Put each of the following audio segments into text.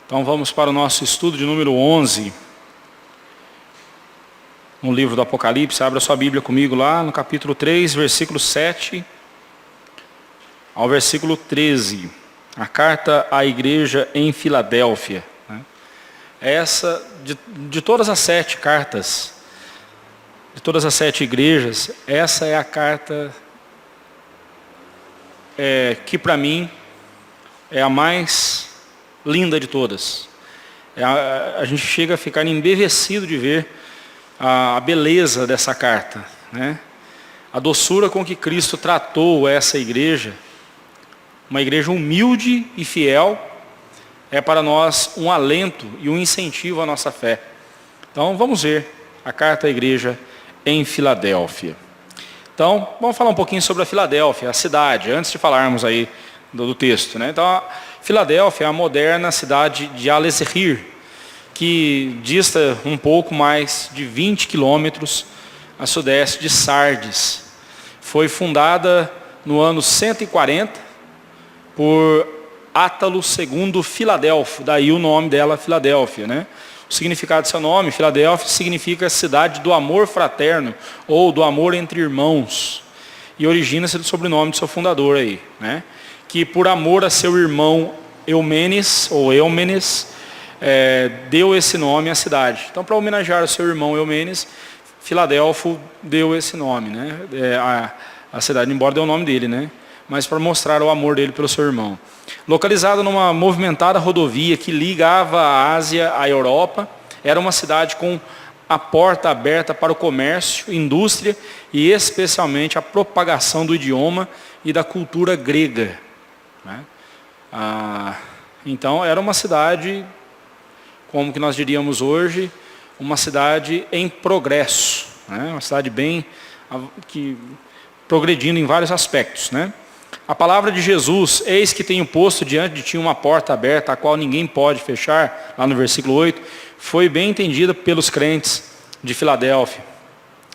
Então vamos para o nosso estudo de número 11, no livro do Apocalipse. Abra sua Bíblia comigo lá no capítulo 3, versículo 7 ao versículo 13. A carta à igreja em Filadélfia. Essa, de todas as 7 cartas, de todas as 7 igrejas, essa é a carta que para mim é a mais linda de todas. A gente chega a ficar embevecido de ver a beleza dessa carta, né? A doçura com que Cristo tratou essa igreja, uma igreja humilde e fiel, é para nós um alento e um incentivo à nossa fé. Então vamos ver a carta à igreja em Filadélfia. Então vamos falar um pouquinho sobre a Filadélfia, a cidade, antes de falarmos aí do texto, né? Então a Filadélfia é a moderna cidade de Alexandria, que dista um pouco mais de 20 quilômetros a sudeste de Sardes. Foi fundada no ano 140 por Átalo II Filadelfo, daí o nome dela Filadélfia, né? O significado do seu nome, Filadélfia, significa cidade do amor fraterno, ou do amor entre irmãos, e origina-se do sobrenome do seu fundador aí, né? Que por amor a seu irmão Eumenes, ou Eumenes, deu esse nome à cidade. Então, para homenagear o seu irmão Eumenes, Filadélfo deu esse nome, né? A cidade, embora dê o nome dele, né? Mas para mostrar o amor dele pelo seu irmão. Localizada numa movimentada rodovia que ligava a Ásia à Europa, era uma cidade com a porta aberta para o comércio, indústria e especialmente a propagação do idioma e da cultura grega, né? Então era uma cidade, como que nós diríamos hoje, uma cidade em progresso, né? Uma cidade bem progredindo em vários aspectos, né? A palavra de Jesus, eis que tenho posto diante de ti uma porta aberta, a qual ninguém pode fechar, lá no versículo 8, foi bem entendida pelos crentes de Filadélfia.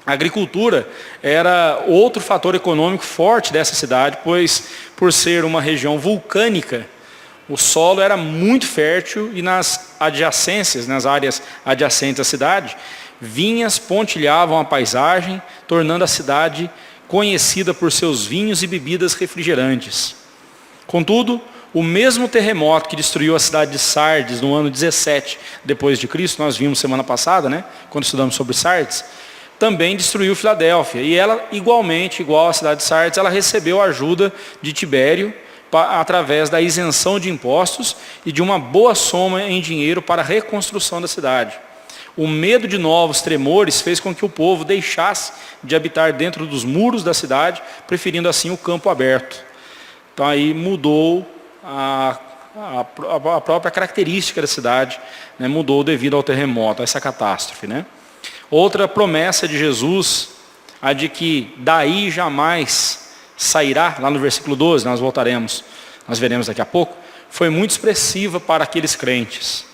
A agricultura era outro fator econômico forte dessa cidade, pois por ser uma região vulcânica, o solo era muito fértil e nas adjacências, nas áreas adjacentes à cidade, vinhas pontilhavam a paisagem, tornando a cidade conhecida por seus vinhos e bebidas refrigerantes. Contudo, o mesmo terremoto que destruiu a cidade de Sardes no ano 17 depois de Cristo, nós vimos semana passada, né, quando estudamos sobre Sardes, também destruiu Filadélfia. E ela, igualmente, igual à cidade de Sardes, ela recebeu a ajuda de Tibério através da isenção de impostos e de uma boa soma em dinheiro para a reconstrução da cidade. O medo de novos tremores fez com que o povo deixasse de habitar dentro dos muros da cidade, preferindo assim o campo aberto. Então aí mudou a própria característica da cidade, né? Mudou devido ao terremoto, a essa catástrofe, né? Outra promessa de Jesus, a de que daí jamais sairá, lá no versículo 12, nós voltaremos, nós veremos daqui a pouco, foi muito expressiva para aqueles crentes,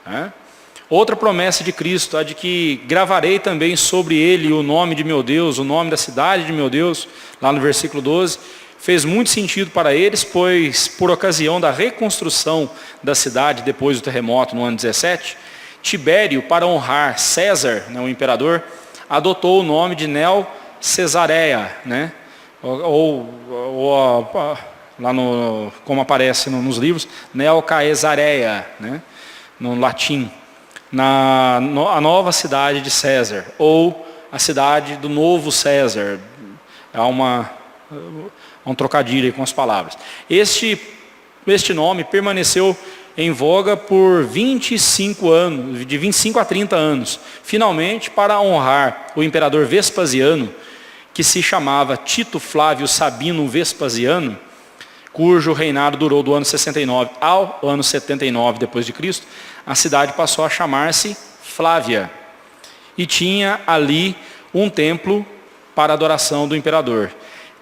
né? Outra promessa de Cristo, a de que gravarei também sobre ele o nome de meu Deus, o nome da cidade de meu Deus, lá no versículo 12, fez muito sentido para eles, pois por ocasião da reconstrução da cidade depois do terremoto no ano 17, Tibério, para honrar César, né, o imperador, adotou o nome de Neo Cesareia, né? Lá como aparece nos livros, Neo Caesareia, né? No latim. A nova cidade de César, ou a cidade do novo César. Há um trocadilho aí com as palavras. Este nome permaneceu em voga por 25 anos, de 25 a 30 anos. Finalmente, para honrar o imperador Vespasiano, que se chamava Tito Flávio Sabino Vespasiano, cujo reinado durou do ano 69 ao ano 79 depois de Cristo, a cidade passou a chamar-se Flávia. E tinha ali um templo para adoração do imperador.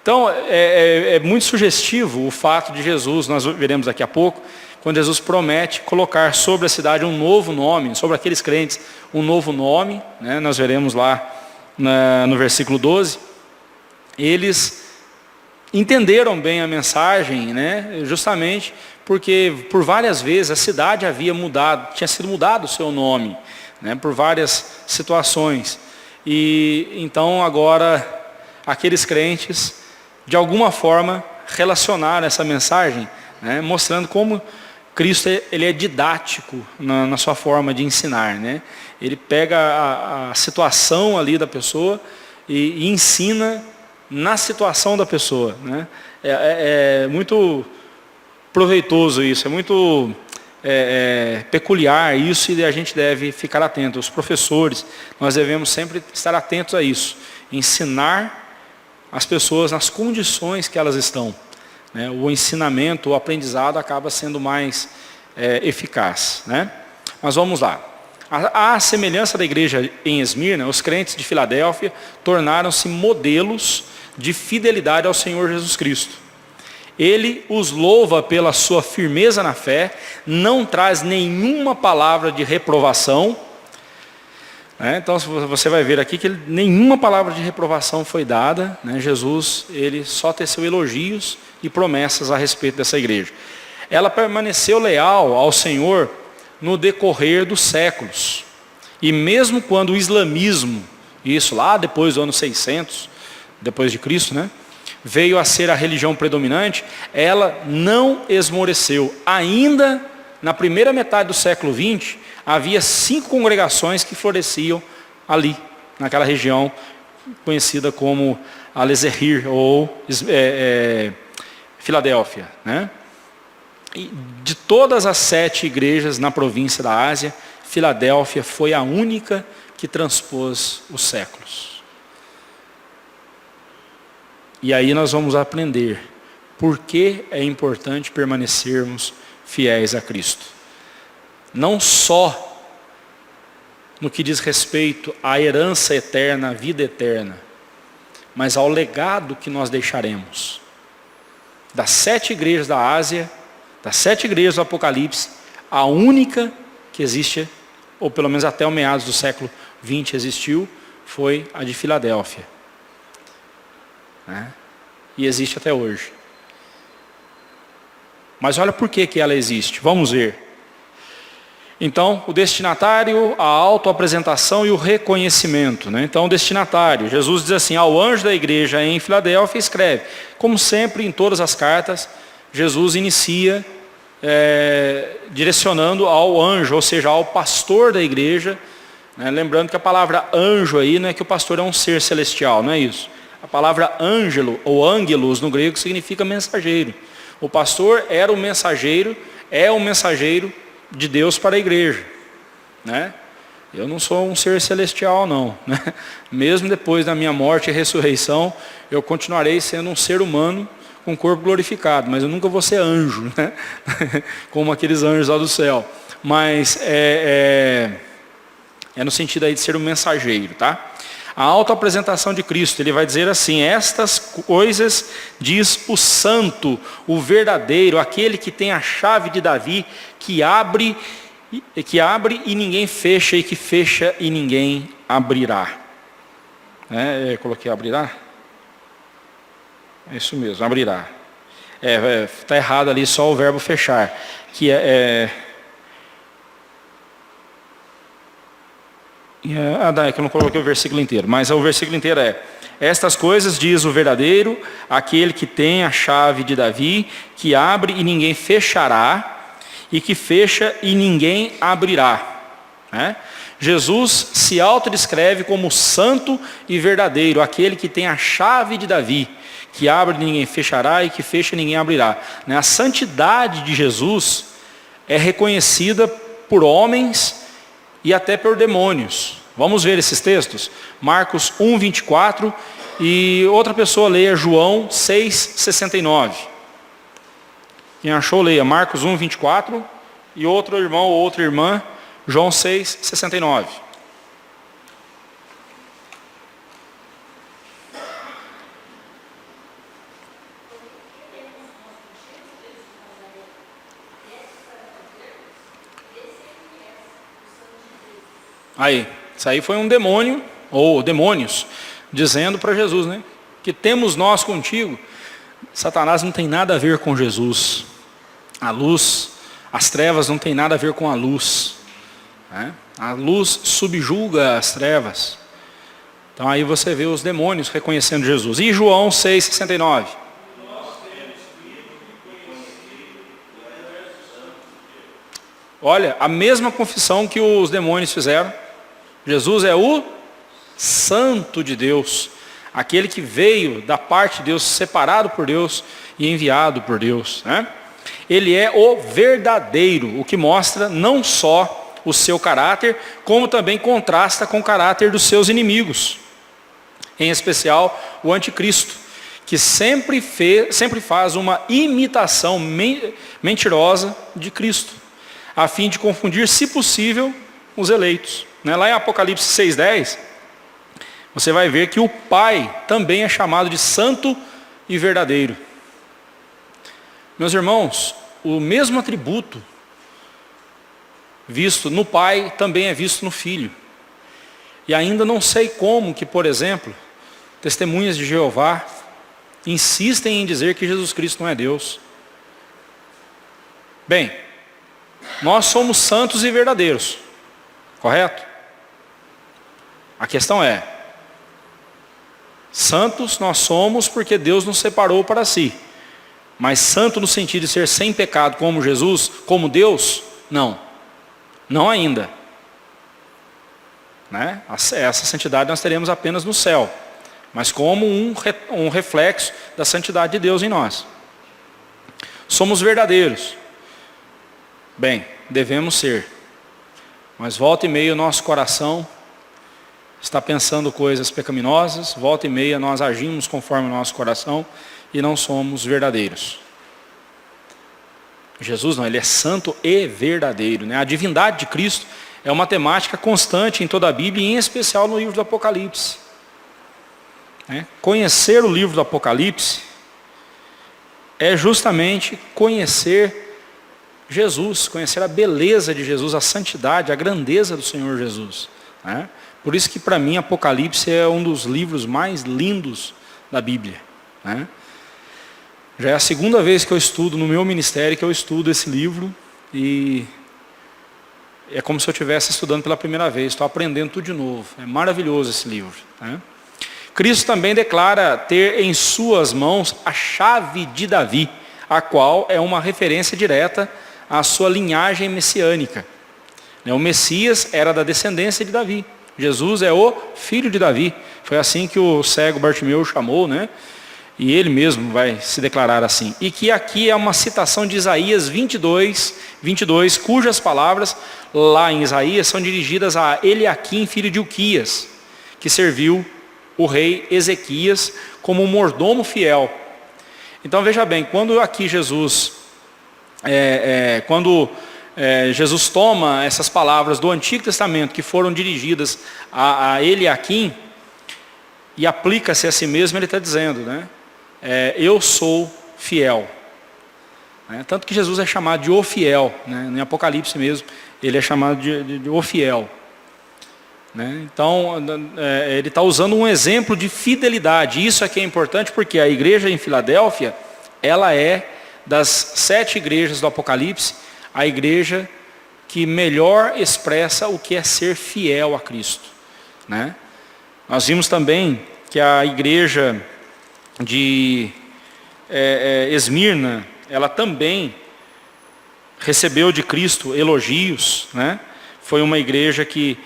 Então, é muito sugestivo o fato de Jesus, nós veremos daqui a pouco, quando Jesus promete colocar sobre a cidade um novo nome, sobre aqueles crentes, um novo nome, né? Nós veremos lá no versículo 12. Eles entenderam bem a mensagem, né? Justamente porque por várias vezes a cidade havia mudado, tinha sido mudado o seu nome, né, por várias situações. E então agora aqueles crentes, de alguma forma, relacionaram essa mensagem, né, mostrando como Cristo ele é didático na sua forma de ensinar, né? Ele pega a situação ali da pessoa e ensina na situação da pessoa, né? É muito proveitoso isso, é muito peculiar isso, e a gente deve ficar atento. Os professores, nós devemos sempre estar atentos a isso, ensinar as pessoas nas condições que elas estão, né? O ensinamento, o aprendizado acaba sendo mais eficaz, né? Mas vamos lá. À semelhança da igreja em Esmirna, os crentes de Filadélfia tornaram-se modelos de fidelidade ao Senhor Jesus Cristo. Ele os louva pela sua firmeza na fé, não traz nenhuma palavra de reprovação, né? Então você vai ver aqui que nenhuma palavra de reprovação foi dada, né? Jesus, ele só teceu elogios e promessas a respeito dessa igreja. Ela permaneceu leal ao Senhor no decorrer dos séculos. E mesmo quando o islamismo, isso lá depois do ano 600, depois de Cristo, né, veio a ser a religião predominante, ela não esmoreceu. Ainda na primeira metade do século XX, havia 5 congregações que floresciam ali, naquela região conhecida como Al-Azhar ou Filadélfia, né? E de todas as 7 igrejas na província da Ásia, Filadélfia foi a única que transpôs os séculos. E aí nós vamos aprender por que é importante permanecermos fiéis a Cristo. Não só no que diz respeito à herança eterna, à vida eterna, mas ao legado que nós deixaremos. Das 7 igrejas da Ásia, das 7 igrejas do Apocalipse, a única que existe, ou pelo menos até o meados do século XX existiu, foi a de Filadélfia, né? E existe até hoje. Mas olha por que ela existe, vamos ver. Então, o destinatário, a autoapresentação e o reconhecimento, né? Então, o destinatário, Jesus diz assim: ao anjo da igreja em Filadélfia escreve. Como sempre em todas as cartas, Jesus inicia direcionando ao anjo, ou seja, ao pastor da igreja, né? Lembrando que a palavra anjo aí não é que o pastor é um ser celestial, não é isso. A palavra ângelo ou ângelos no grego significa mensageiro. O pastor era o mensageiro, é o mensageiro de Deus para a igreja, né? Eu não sou um ser celestial não, né? Mesmo depois da minha morte e ressurreição, eu continuarei sendo um ser humano com corpo glorificado, mas eu nunca vou ser anjo, né? Como aqueles anjos lá do céu. Mas é no sentido aí de ser um mensageiro, tá? A autoapresentação de Cristo, ele vai dizer assim: estas coisas diz o santo, o verdadeiro, aquele que tem a chave de Davi, que abre e ninguém fecha, e que fecha e ninguém abrirá. Coloquei abrirá? É isso mesmo, abrirá. Está errado ali só o verbo fechar, que é que eu não coloquei o versículo inteiro, mas o versículo inteiro estas coisas diz o verdadeiro, aquele que tem a chave de Davi, que abre e ninguém fechará, e que fecha e ninguém abrirá, né? Jesus se autodescreve como santo e verdadeiro, aquele que tem a chave de Davi, que abre e ninguém fechará, e que fecha e ninguém abrirá, né? A santidade de Jesus é reconhecida por homens e até por demônios. Vamos ver esses textos? Marcos 1, 24, e outra pessoa leia João 6, 69. Quem achou, leia Marcos 1, 24, e outro irmão ou outra irmã, João 6, 69. Aí, isso aí foi um demônio, ou demônios, dizendo para Jesus, né? Que temos nós contigo. Satanás não tem nada a ver com Jesus. A luz, as trevas não tem nada a ver com a luz, né? A luz subjuga as trevas. Então aí você vê os demônios reconhecendo Jesus. E João 6,69. Olha, a mesma confissão que os demônios fizeram. Jesus é o Santo de Deus, aquele que veio da parte de Deus, separado por Deus e enviado por Deus, né? Ele é o verdadeiro, o que mostra não só o seu caráter, como também contrasta com o caráter dos seus inimigos, em especial o anticristo, que sempre faz uma imitação mentirosa de Cristo, a fim de confundir, se possível, os eleitos. Lá em Apocalipse 6,10, você vai ver que o Pai também é chamado de santo e verdadeiro. Meus irmãos, o mesmo atributo visto no Pai também é visto no Filho. E ainda não sei como que, por exemplo, testemunhas de Jeová insistem em dizer que Jesus Cristo não é Deus. Bem, nós somos santos e verdadeiros, correto? A questão é, santos nós somos porque Deus nos separou para si. Mas santo no sentido de ser sem pecado como Jesus, como Deus, não. Não ainda. Né? Essa santidade nós teremos apenas no céu. Mas como um reflexo da santidade de Deus em nós. Somos verdadeiros. Bem, devemos ser. Mas volta e meia o nosso coração está pensando coisas pecaminosas, volta e meia nós agimos conforme o nosso coração e não somos verdadeiros. Jesus não, ele é santo e verdadeiro, né? A divindade de Cristo é uma temática constante em toda a Bíblia e em especial no livro do Apocalipse. Conhecer o livro do Apocalipse é justamente conhecer Jesus, conhecer a beleza de Jesus, a santidade, a grandeza do Senhor Jesus, né? Por isso que para mim Apocalipse é um dos livros mais lindos da Bíblia, né? Já é a segunda vez que eu estudo no meu ministério, que eu estudo esse livro, e é como se eu estivesse estudando pela primeira vez, estou aprendendo tudo de novo. É maravilhoso esse livro, né? Cristo também declara ter em suas mãos a chave de Davi, a qual é uma referência direta à sua linhagem messiânica. O Messias era da descendência de Davi. Jesus é o filho de Davi. Foi assim que o cego Bartimeu chamou, né? E ele mesmo vai se declarar assim. E que aqui é uma citação de Isaías 22, cujas palavras lá em Isaías são dirigidas a Eliaquim, filho de Ilquias, que serviu o rei Ezequias como um mordomo fiel. Então veja bem, quando aqui Jesus, Jesus toma essas palavras do Antigo Testamento que foram dirigidas a Eliaquim e aplica-se a si mesmo, ele está dizendo, né? Eu sou fiel. Tanto que Jesus é chamado de o fiel, né? Em Apocalipse mesmo, ele é chamado de o fiel. Né? Então, ele está usando um exemplo de fidelidade. Isso aqui é importante porque a igreja em Filadélfia, ela é das 7 igrejas do Apocalipse, a igreja que melhor expressa o que é ser fiel a Cristo, né? Nós vimos também que a igreja de Esmirna, ela também recebeu de Cristo elogios, né? Foi uma igreja que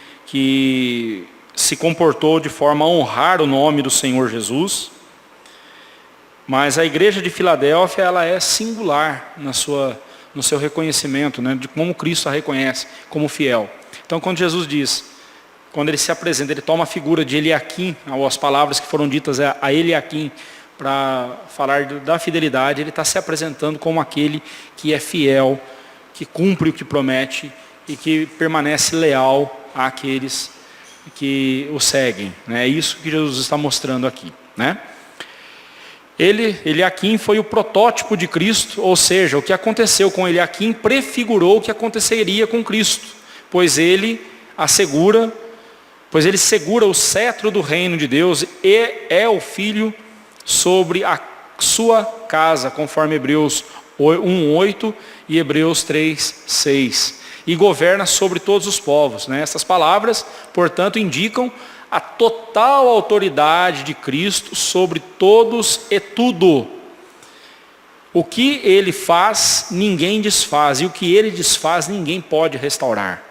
se comportou de forma a honrar o nome do Senhor Jesus. Mas a igreja de Filadélfia, ela é singular no seu reconhecimento, né, de como Cristo a reconhece como fiel. Então, quando Jesus diz, quando ele se apresenta, ele toma a figura de Eliaquim, as palavras que foram ditas a Eliaquim para falar da fidelidade, ele está se apresentando como aquele que é fiel, que cumpre o que promete e que permanece leal àqueles que o seguem, né? É isso que Jesus está mostrando aqui, né? Eliaquim foi o protótipo de Cristo, ou seja, o que aconteceu com Eliaquim prefigurou o que aconteceria com Cristo, pois ele segura o cetro do reino de Deus e é o filho sobre a sua casa, conforme Hebreus 1:8 e Hebreus 3:6. E governa sobre todos os povos. Né? Essas palavras, portanto, indicam a total autoridade de Cristo sobre todos e tudo. O que ele faz, ninguém desfaz. E o que ele desfaz, ninguém pode restaurar.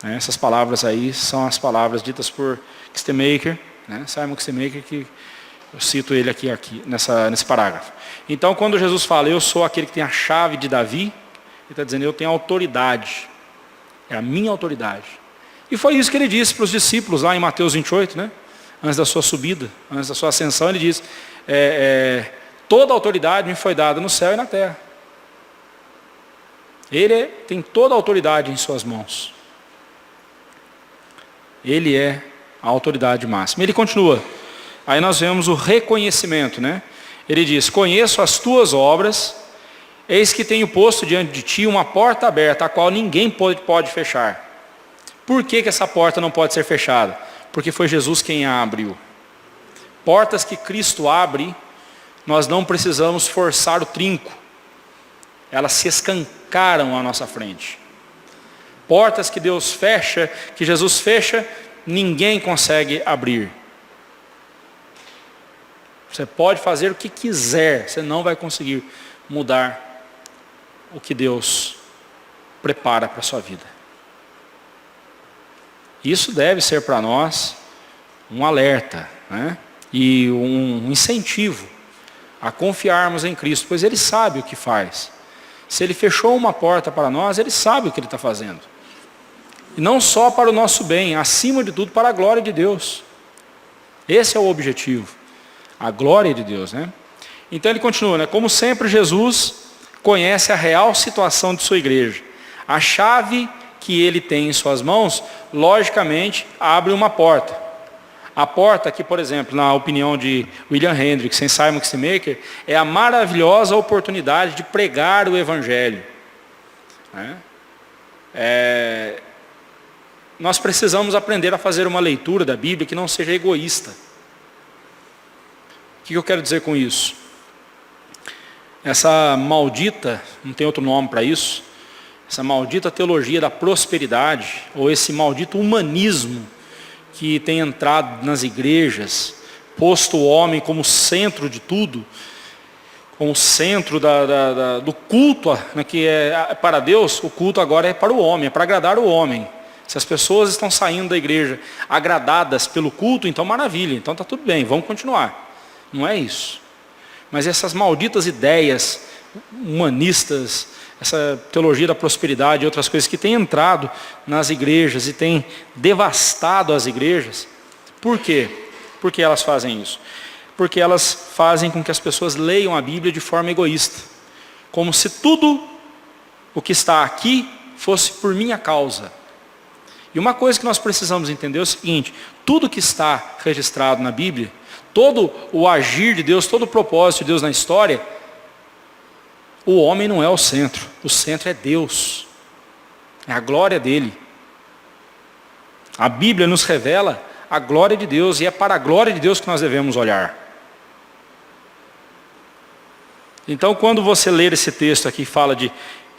Essas palavras aí são as palavras ditas por Kistemaker, né? Simon Kistemaker, que eu cito ele aqui nesse parágrafo. Então, quando Jesus fala, eu sou aquele que tem a chave de Davi, ele está dizendo, eu tenho autoridade. É a minha autoridade. E foi isso que ele disse para os discípulos lá em Mateus 28, né? Antes da sua subida, antes da sua ascensão, ele diz, toda a autoridade me foi dada no céu e na terra. Ele tem toda a autoridade em suas mãos. Ele é a autoridade máxima. Ele continua. Aí nós vemos o reconhecimento, né? Ele diz, conheço as tuas obras, eis que tenho posto diante de ti uma porta aberta, a qual ninguém pode fechar. Por que essa porta não pode ser fechada? Porque foi Jesus quem a abriu. Portas que Cristo abre, nós não precisamos forçar o trinco. Elas se escancaram à nossa frente. Portas que Deus fecha, que Jesus fecha, ninguém consegue abrir. Você pode fazer o que quiser, você não vai conseguir mudar o que Deus prepara para a sua vida. Isso deve ser para nós um alerta, né? E um incentivo a confiarmos em Cristo, pois Ele sabe o que faz. Se Ele fechou uma porta para nós, Ele sabe o que Ele está fazendo. E não só para o nosso bem, acima de tudo para a glória de Deus. Esse é o objetivo, a glória de Deus, né? Então ele continua, né? Como sempre, Jesus conhece a real situação de sua igreja. A chave que ele tem em suas mãos, logicamente, abre uma porta. A porta aqui, por exemplo, na opinião de William Hendricks, em Simon Kistemaker, é a maravilhosa oportunidade de pregar o Evangelho. Né? Nós precisamos aprender a fazer uma leitura da Bíblia que não seja egoísta. O que eu quero dizer com isso? Essa maldita, não tem outro nome para isso, essa maldita teologia da prosperidade, ou esse maldito humanismo que tem entrado nas igrejas, posto o homem como centro de tudo, como centro do culto, né, que é para Deus, o culto agora é para o homem, é para agradar o homem. Se as pessoas estão saindo da igreja agradadas pelo culto, então maravilha, então está tudo bem, vamos continuar. Não é isso. Mas essas malditas ideias humanistas, essa teologia da prosperidade e outras coisas que têm entrado nas igrejas e têm devastado as igrejas, por quê? Por que elas fazem isso? Porque elas fazem com que as pessoas leiam a Bíblia de forma egoísta, como se tudo o que está aqui fosse por minha causa. E uma coisa que nós precisamos entender é o seguinte, tudo que está registrado na Bíblia, todo o agir de Deus, todo o propósito de Deus na história, o homem não é o centro é Deus, é a glória dele. A Bíblia nos revela a glória de Deus e é para a glória de Deus que nós devemos olhar. Então, quando você ler esse texto aqui, fala de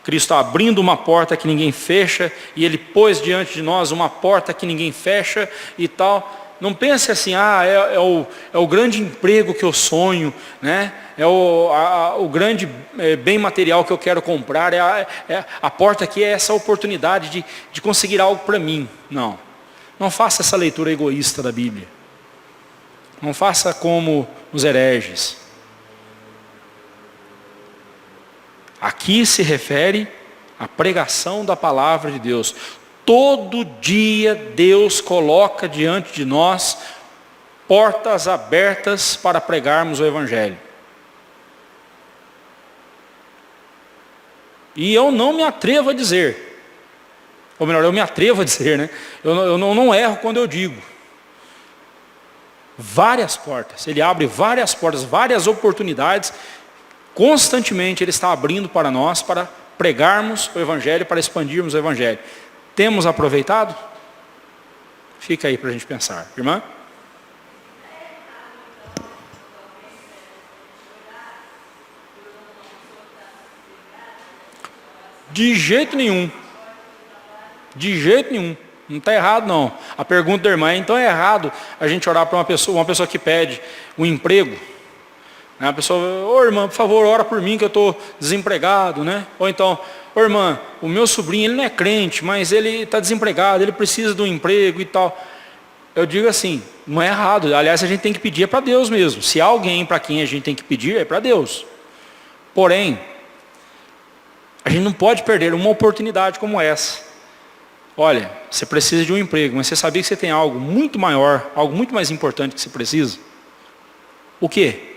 Cristo abrindo uma porta que ninguém fecha, e Ele pôs diante de nós uma porta que ninguém fecha e tal. Não pense assim, é o grande emprego que eu sonho, né? É o grande bem material que eu quero comprar, a porta aqui é essa oportunidade de conseguir algo para mim. Não faça essa leitura egoísta da Bíblia. Não faça como os hereges. Aqui se refere à pregação da palavra de Deus. Todo dia Deus coloca diante de nós portas abertas para pregarmos o Evangelho. E eu não me atrevo a dizer, ou melhor, eu me atrevo a dizer, né? Eu não erro quando eu digo. Várias portas, Ele abre várias portas, várias oportunidades. Constantemente Ele está abrindo para nós, para pregarmos o Evangelho, para expandirmos o Evangelho. Temos aproveitado? Fica aí para a gente pensar. Irmã? De jeito nenhum. De jeito nenhum. Não está errado, não. A pergunta da irmã é, então é errado a gente orar para uma pessoa que pede um emprego. A pessoa, ô irmã, por favor, ora por mim que eu estou desempregado, né? Ou então, ô irmã, o meu sobrinho, ele não é crente, mas ele está desempregado, ele precisa de um emprego e tal. Eu digo assim, não é errado. Aliás, a gente tem que pedir para Deus mesmo. Se há alguém para quem a gente tem que pedir, é para Deus. Porém, a gente não pode perder uma oportunidade como essa. Olha, você precisa de um emprego, mas você sabia que você tem algo muito maior, algo muito mais importante que você precisa? O quê?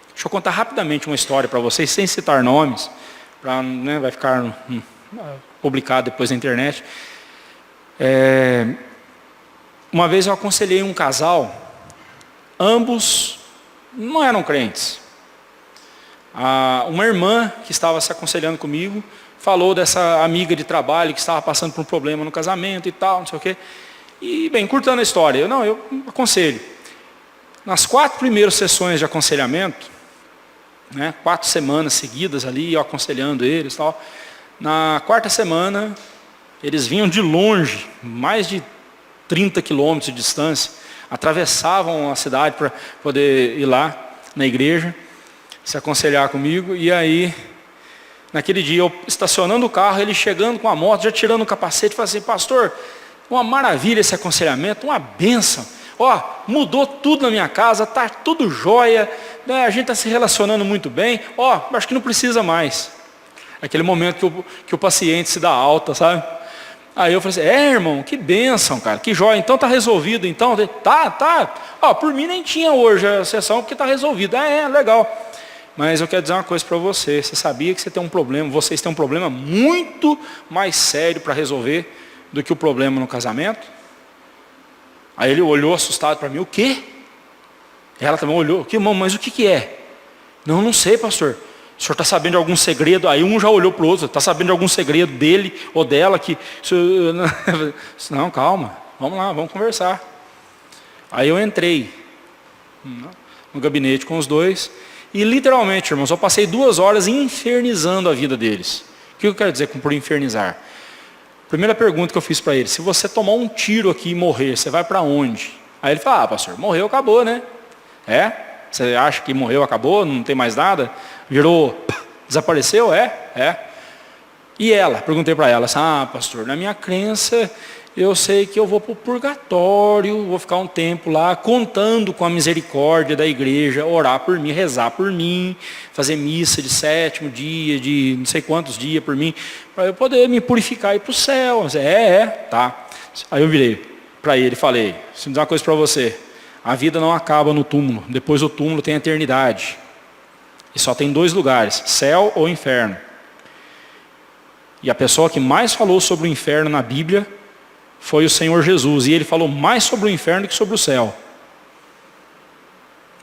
Deixa eu contar rapidamente uma história para vocês, sem citar nomes, né, vai ficar publicado depois na internet. Uma vez eu aconselhei um casal, ambos não eram crentes. Uma irmã que estava se aconselhando comigo, falou dessa amiga de trabalho que estava passando por um problema no casamento e tal, não sei o quê. E, bem, curtando a história, eu aconselho. Nas 4 primeiras sessões de aconselhamento, né, 4 semanas seguidas ali, eu aconselhando eles e tal. Na 4ª semana, eles vinham de longe, mais de 30 quilômetros de distância, atravessavam a cidade para poder ir lá na igreja, se aconselhar comigo, e aí, naquele dia, eu estacionando o carro, ele chegando com a moto, já tirando o capacete, falando assim, pastor, uma maravilha esse aconselhamento, uma bênção, ó, mudou tudo na minha casa, tá tudo jóia, né, a gente está se relacionando muito bem, ó, acho que não precisa mais. Aquele momento que o paciente se dá alta, sabe? Aí eu falei assim, irmão, que bênção, cara, que jóia, então tá resolvido, então, tá, ó, por mim nem tinha hoje a sessão, porque tá resolvido, legal. Mas eu quero dizer uma coisa para você, você sabia que vocês têm um problema muito mais sério para resolver do que o problema no casamento? Aí ele olhou assustado para mim, o quê? Ela também olhou, mas o que é? Não sei, pastor. O senhor está sabendo de algum segredo? Aí um já olhou para o outro, está sabendo de algum segredo dele ou dela que... Não, calma, vamos lá, vamos conversar. Aí eu entrei no gabinete com os dois e literalmente, irmãos, eu passei 2 horas infernizando a vida deles. O que eu quero dizer por infernizar? Primeira pergunta que eu fiz para ele, se você tomar um tiro aqui e morrer, você vai para onde? Aí ele falou, pastor, morreu, acabou, né? Você acha que morreu, acabou, não tem mais nada? Virou, desapareceu? E ela? Perguntei para ela, pastor, na minha crença, eu sei que eu vou para o purgatório, vou ficar um tempo lá, contando com a misericórdia da igreja, orar por mim, rezar por mim, fazer missa de 7º dia, de não sei quantos dias por mim, para eu poder me purificar e ir para o céu. Tá. Aí eu virei para ele e falei, deixa eu dizer uma coisa para você, a vida não acaba no túmulo, depois do túmulo tem a eternidade. E só tem 2 lugares, céu ou inferno. E a pessoa que mais falou sobre o inferno na Bíblia foi o Senhor Jesus. E ele falou mais sobre o inferno do que sobre o céu.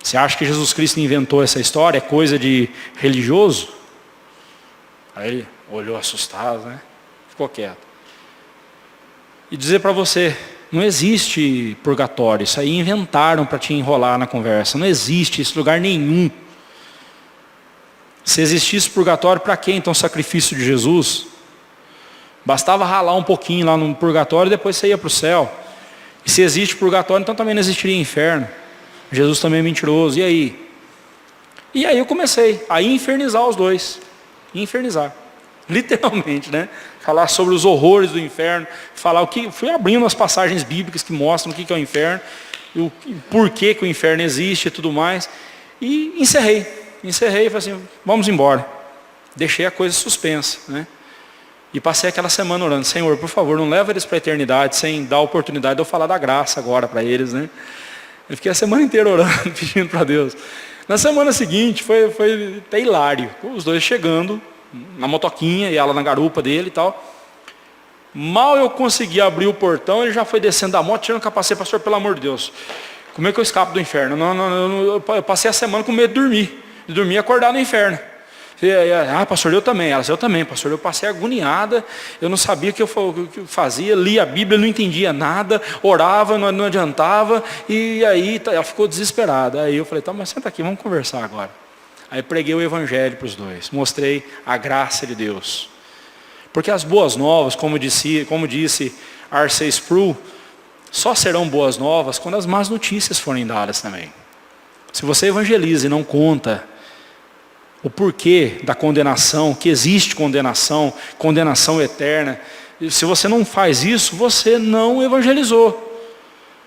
Você acha que Jesus Cristo inventou essa história? É coisa de religioso? Aí ele olhou assustado, né? Ficou quieto. E dizer para você, não existe purgatório. Isso aí inventaram para te enrolar na conversa. Não existe esse lugar nenhum. Se existisse purgatório, para quê então o sacrifício de Jesus? Bastava ralar um pouquinho lá no purgatório e depois você ia para o céu. E se existe purgatório, então também não existiria inferno. Jesus também é mentiroso. E aí? E aí eu comecei a infernizar os dois. Infernizar. Literalmente, né? Falar sobre os horrores do inferno. Falar o que. Fui abrindo as passagens bíblicas que mostram o que é o inferno. E o porquê que o inferno existe e tudo mais. E encerrei e falei assim, vamos embora. Deixei a coisa suspensa, né? E passei aquela semana orando, Senhor, por favor, não leva eles para a eternidade sem dar a oportunidade de eu falar da graça agora para eles, né? Eu fiquei a semana inteira orando, pedindo para Deus. Na semana seguinte, foi até hilário. Os dois chegando na motoquinha e ela na garupa dele e tal. Mal eu consegui abrir o portão, ele já foi descendo da moto, tirando o capacete, pastor, pelo amor de Deus. Como é que eu escapo do inferno? Eu passei a semana com medo de dormir e acordar no inferno. Pastor, eu também. Ela disse, eu também, pastor. Eu passei agoniada, eu não sabia o que eu fazia, lia a Bíblia, não entendia nada, orava, não adiantava, e aí ela ficou desesperada. Aí eu falei, tá, mas senta aqui, vamos conversar agora. Aí preguei o evangelho para os dois, mostrei a graça de Deus. Porque as boas novas, como disse R.C. Sproul, só serão boas novas quando as más notícias forem dadas também. Se você evangeliza e não conta o porquê da condenação, que existe condenação eterna, se você não faz isso, você não evangelizou.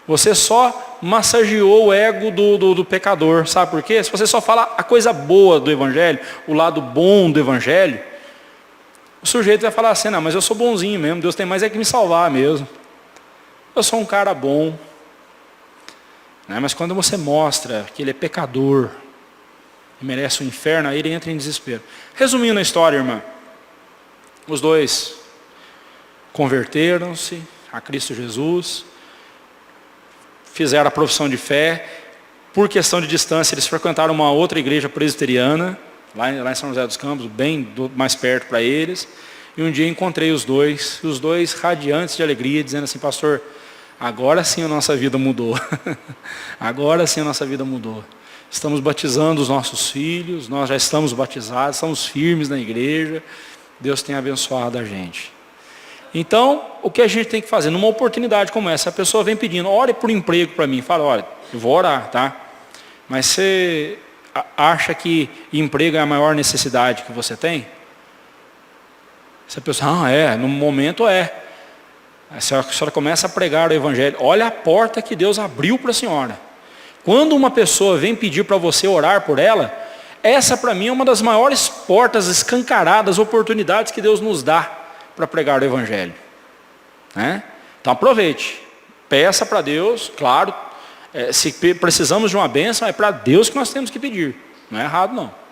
Você só massageou o ego do pecador. Sabe por quê? Se você só fala a coisa boa do evangelho, o lado bom do evangelho, o sujeito vai falar assim, não, mas eu sou bonzinho mesmo, Deus tem mais é que me salvar mesmo. Eu sou um cara bom. Mas quando você mostra que ele é pecador, e merece o inferno, aí ele entra em desespero. Resumindo a história, irmã, os dois converteram-se a Cristo Jesus, fizeram a profissão de fé. Por questão de distância, eles frequentaram uma outra igreja presbiteriana, lá em São José dos Campos, bem mais perto para eles. E um dia encontrei os dois radiantes de alegria, dizendo assim, pastor, agora sim a nossa vida mudou. Agora sim a nossa vida mudou. Estamos batizando os nossos filhos, nós já estamos batizados, estamos firmes na igreja. Deus tem abençoado a gente. Então, o que a gente tem que fazer? Numa oportunidade como essa, a pessoa vem pedindo, ore por emprego para mim. Fala, olha, eu vou orar, tá? Mas você acha que emprego é a maior necessidade que você tem? Se a pessoa, no momento é. A senhora começa a pregar o evangelho. Olha a porta que Deus abriu para a senhora. Quando uma pessoa vem pedir para você orar por ela, essa para mim é uma das maiores portas escancaradas, oportunidades que Deus nos dá para pregar o evangelho. Então aproveite. Peça para Deus, claro. Se precisamos de uma bênção, é para Deus que nós temos que pedir. Não é errado, não.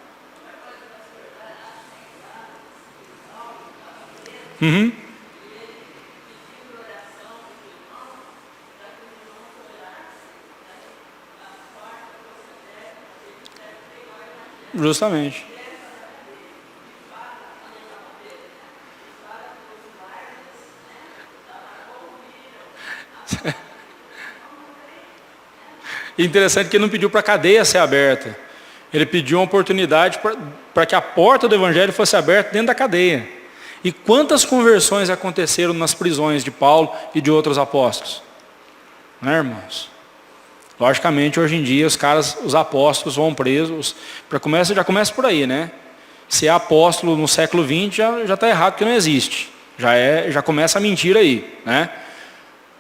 Justamente. Interessante que ele não pediu para a cadeia ser aberta. Ele pediu uma oportunidade para que a porta do evangelho fosse aberta dentro da cadeia. E quantas conversões aconteceram nas prisões de Paulo e de outros apóstolos? Irmãos? Logicamente, hoje em dia, os apóstolos vão presos. Já começa por aí, né? Se é apóstolo no século XX, já está errado, porque não existe. Já começa a mentira aí, né?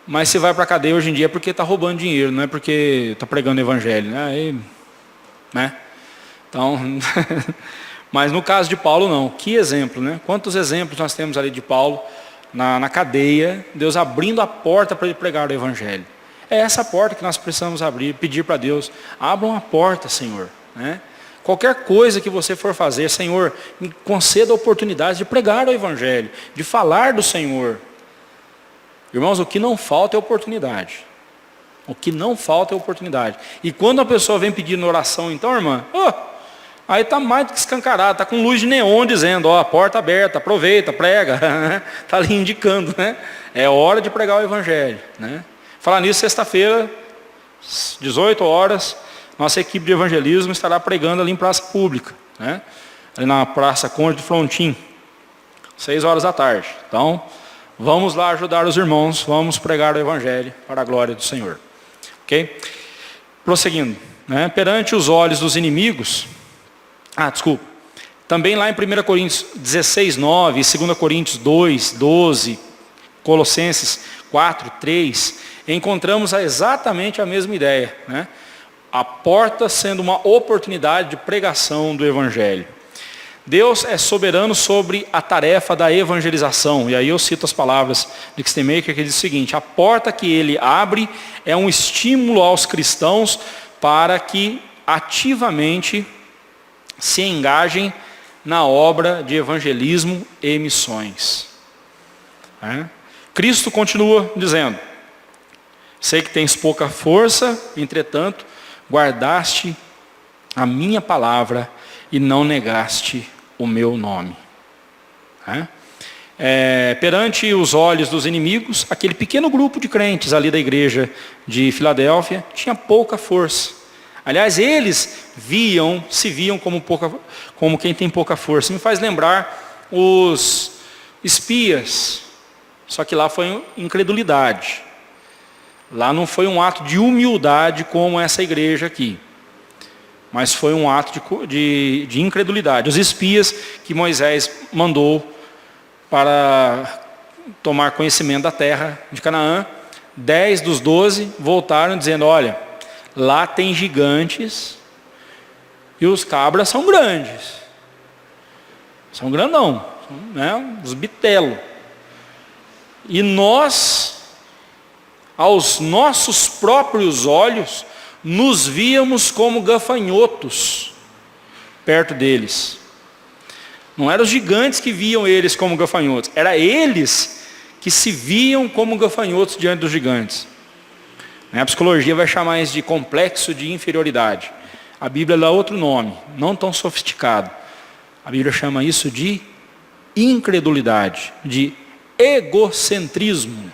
Mas se vai para a cadeia hoje em dia é porque está roubando dinheiro, não é porque está pregando o evangelho, né? Então, mas no caso de Paulo não. Que exemplo, né? Quantos exemplos nós temos ali de Paulo na cadeia, Deus abrindo a porta para ele pregar o evangelho. É essa porta que nós precisamos abrir, pedir para Deus, abra uma porta, Senhor, né? Qualquer coisa que você for fazer, Senhor, me conceda a oportunidade de pregar o evangelho, de falar do Senhor. Irmãos, o que não falta é oportunidade. O que não falta é oportunidade. E quando a pessoa vem pedindo oração, então, irmã, aí está mais do que escancarado, está com luz de neon dizendo, a porta aberta, aproveita, prega. Está ali indicando, né? É hora de pregar o evangelho, né? Falar nisso, sexta-feira, 18 horas, nossa equipe de evangelismo estará pregando ali em praça pública, né? Ali na Praça Conde de Frontin, 6 horas da tarde. Então, vamos lá ajudar os irmãos, vamos pregar o evangelho para a glória do Senhor. Ok? Prosseguindo, né? Perante os olhos dos inimigos, também lá em 1 Coríntios 16, 9, 2 Coríntios 2, 12, Colossenses 4, 3, encontramos exatamente a mesma ideia, né? A porta sendo uma oportunidade de pregação do evangelho. Deus é soberano sobre a tarefa da evangelização. E aí eu cito as palavras de Kistemaker, que diz o seguinte: a porta que ele abre é um estímulo aos cristãos para que ativamente se engajem na obra de evangelismo e missões. Cristo continua dizendo: sei que tens pouca força, entretanto, guardaste a minha palavra e não negaste o meu nome. Perante os olhos dos inimigos, aquele pequeno grupo de crentes ali da igreja de Filadélfia tinha pouca força. Aliás, eles se viam como quem tem pouca força. Me faz lembrar os espias. Só que lá foi incredulidade. Lá não foi um ato de humildade como essa igreja aqui. Mas foi um ato de incredulidade. Os espias que Moisés mandou para tomar conhecimento da terra de Canaã, 10 dos 12 voltaram dizendo, olha, lá tem gigantes e os cabras são grandes. São grandão, né? Os bitelos. E nós, aos nossos próprios olhos, nos víamos como gafanhotos perto deles. Não eram os gigantes que viam eles como gafanhotos, era eles que se viam como gafanhotos diante dos gigantes. A psicologia vai chamar isso de complexo de inferioridade. A Bíblia dá outro nome, não tão sofisticado. A Bíblia chama isso de incredulidade, de egocentrismo.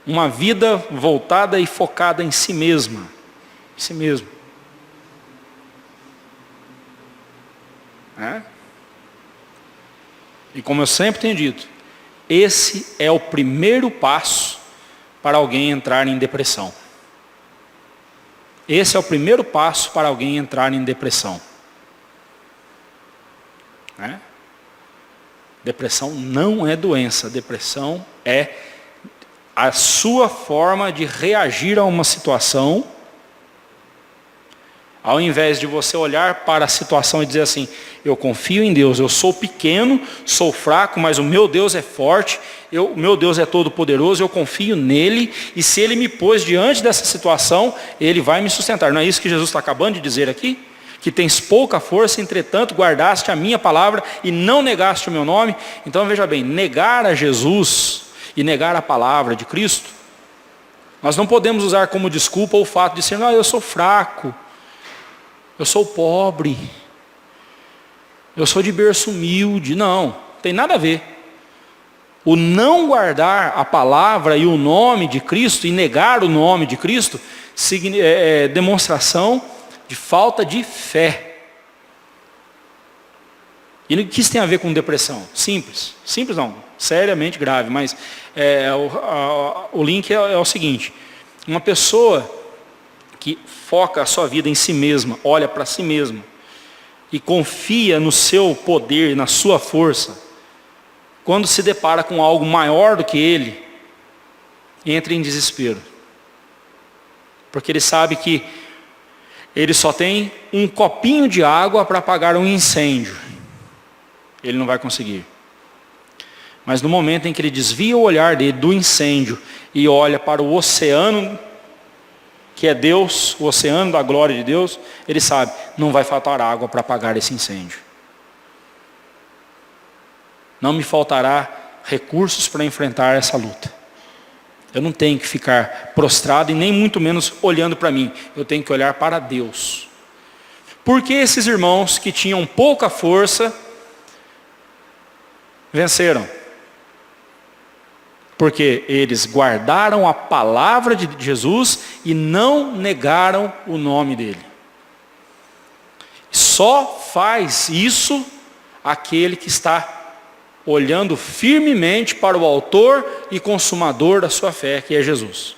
Uma vida voltada e focada em si mesma. Em si mesmo. E como eu sempre tenho dito, esse é o primeiro passo para alguém entrar em depressão. Esse é o primeiro passo para alguém entrar em depressão. Depressão não é doença, depressão é a sua forma de reagir a uma situação, ao invés de você olhar para a situação e dizer assim, eu confio em Deus, eu sou pequeno, sou fraco, mas o meu Deus é forte, o meu Deus é todo poderoso, eu confio nele, e se ele me pôs diante dessa situação, ele vai me sustentar. Não é isso que Jesus está acabando de dizer aqui? Que tens pouca força, entretanto guardaste a minha palavra e não negaste o meu nome. Então veja bem, negar a Jesus e negar a palavra de Cristo, nós não podemos usar como desculpa o fato de ser, não, eu sou fraco, eu sou pobre, eu sou de berço humilde. Não, tem nada a ver. O não guardar a palavra e o nome de Cristo e negar o nome de Cristo é demonstração de falta de fé. E o que isso tem a ver com depressão? Simples. Simples não, seriamente grave, mas o link é o seguinte. Uma pessoa que foca a sua vida em si mesma, olha para si mesma, e confia no seu poder, na sua força, quando se depara com algo maior do que ele, entra em desespero. Porque ele sabe que ele só tem um copinho de água para apagar um incêndio. Ele não vai conseguir. Mas no momento em que ele desvia o olhar dele do incêndio e olha para o oceano, que é Deus, o oceano da glória de Deus, ele sabe, não vai faltar água para apagar esse incêndio. Não me faltará recursos para enfrentar essa luta. Eu não tenho que ficar prostrado e nem muito menos olhando para mim. Eu tenho que olhar para Deus. Porque esses irmãos que tinham pouca força venceram? Porque eles guardaram a palavra de Jesus e não negaram o nome dele. Só faz isso aquele que está olhando firmemente para o autor e consumador da sua fé, que é Jesus.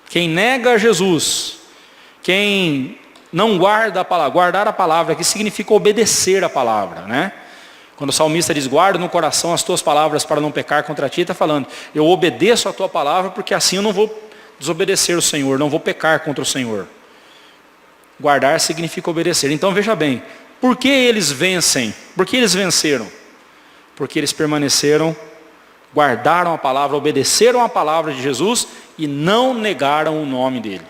Quem nega Jesus, quem não guarda a palavra, guardar a palavra, que significa obedecer a palavra, né? Quando o salmista diz, guarda no coração as tuas palavras para não pecar contra ti, está falando, eu obedeço a tua palavra, porque assim eu não vou desobedecer o Senhor, não vou pecar contra o Senhor. Guardar significa obedecer. Então veja bem, por que eles vencem? Por que eles venceram? Porque eles permaneceram, guardaram a palavra, obedeceram a palavra de Jesus e não negaram o nome dele.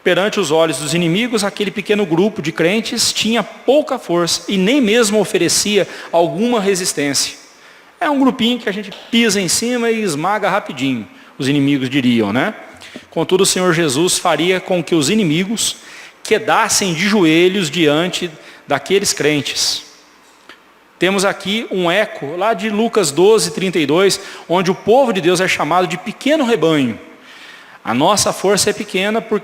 Perante os olhos dos inimigos, aquele pequeno grupo de crentes tinha pouca força e nem mesmo oferecia alguma resistência. É um grupinho que a gente pisa em cima e esmaga rapidinho, os inimigos diriam, né? Contudo, o Senhor Jesus faria com que os inimigos quedassem de joelhos diante daqueles crentes. Temos aqui um eco lá de Lucas 12, 32, onde o povo de Deus é chamado de pequeno rebanho. A nossa força é pequena por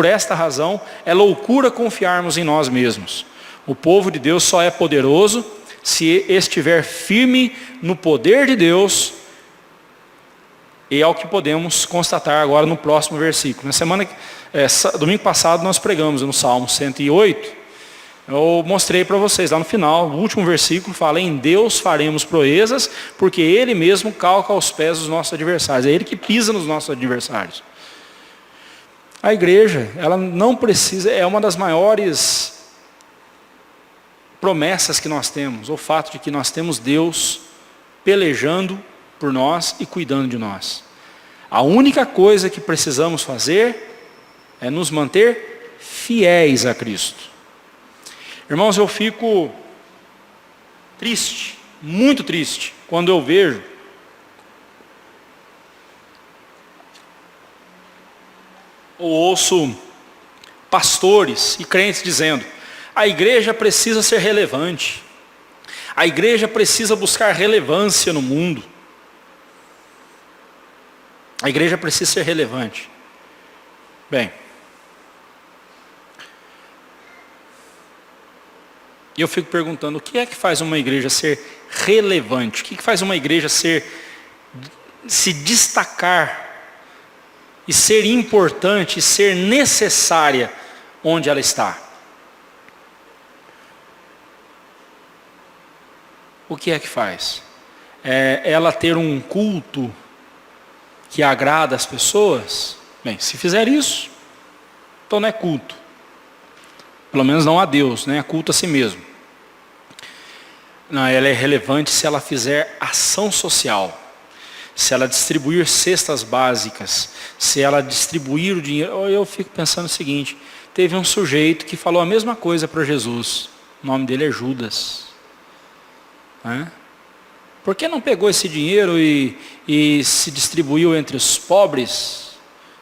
esta razão, é loucura confiarmos em nós mesmos. O povo de Deus só é poderoso se estiver firme no poder de Deus, e é o que podemos constatar agora no próximo versículo. Domingo passado nós pregamos no Salmo 108, eu mostrei para vocês lá no final, o último versículo fala: em Deus faremos proezas, porque Ele mesmo calca aos pés dos nossos adversários, é Ele que pisa nos nossos adversários. A igreja, ela não precisa, é uma das maiores promessas que nós temos, o fato de que nós temos Deus pelejando por nós e cuidando de nós. A única coisa que precisamos fazer é nos manter fiéis a Cristo. Irmãos, eu fico triste, muito triste, quando eu vejo ou ouço pastores e crentes dizendo: a igreja precisa ser relevante, a igreja precisa buscar relevância no mundo, a igreja precisa ser relevante. Bem, e eu fico perguntando, o que é que faz uma igreja ser relevante? O que faz uma igreja se destacar e ser importante, e ser necessária onde ela está? O que é que faz? É ela ter um culto que agrada as pessoas? Bem, se fizer isso, então não é culto. Pelo menos não a Deus, né? É culto a si mesmo. Não, ela é relevante se ela fizer ação social, se ela distribuir cestas básicas, se ela distribuir o dinheiro. Eu fico pensando o seguinte: teve um sujeito que falou a mesma coisa para Jesus, o nome dele é Judas. Por que não pegou esse dinheiro e se distribuiu entre os pobres?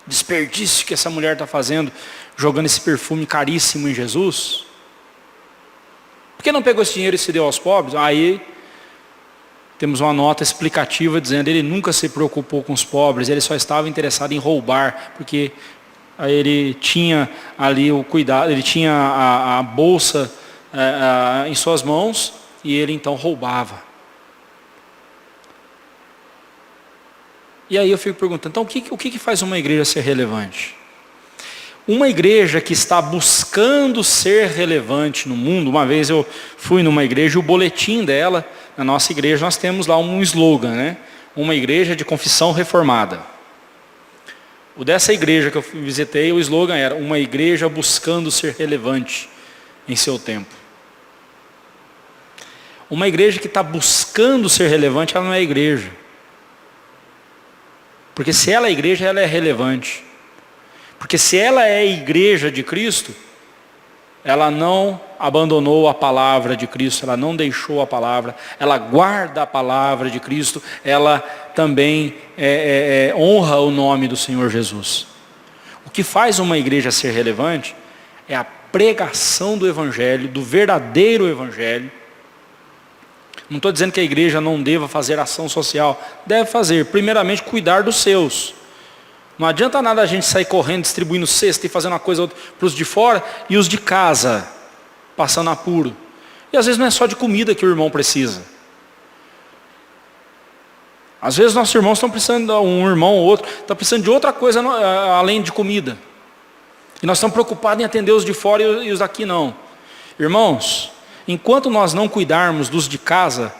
Desperdício que essa mulher está fazendo, jogando esse perfume caríssimo em Jesus. Por que não pegou esse dinheiro e se deu aos pobres? Aí temos uma nota explicativa dizendo: ele nunca se preocupou com os pobres, ele só estava interessado em roubar, porque aí ele tinha ali o cuidado, ele tinha a bolsa em suas mãos, e ele então roubava. E aí eu fico perguntando, então o que faz uma igreja ser relevante? Uma igreja que está buscando ser relevante no mundo. Uma vez eu fui numa igreja, e o boletim dela, na nossa igreja, nós temos lá um slogan, né? Uma igreja de confissão reformada. O dessa igreja que eu visitei, o slogan era: uma igreja buscando ser relevante em seu tempo. Uma igreja que está buscando ser relevante, ela não é igreja. Porque se ela é igreja, ela é relevante. Porque se ela é igreja de Cristo, ela não abandonou a palavra de Cristo, ela não deixou a palavra, ela guarda a palavra de Cristo, ela também honra o nome do Senhor Jesus. O que faz uma igreja ser relevante é a pregação do Evangelho, do verdadeiro Evangelho. Não estou dizendo que a igreja não deva fazer ação social. Deve fazer. Primeiramente, cuidar dos seus. Não adianta nada a gente sair correndo, distribuindo cesta e fazendo uma coisa para os de fora, e os de casa passando apuro. E às vezes não é só de comida que o irmão precisa. Às vezes nossos irmãos estão precisando, um irmão ou outro, está precisando de outra coisa além de comida. E nós estamos preocupados em atender os de fora e os daqui não. Irmãos, enquanto nós não cuidarmos dos de casa,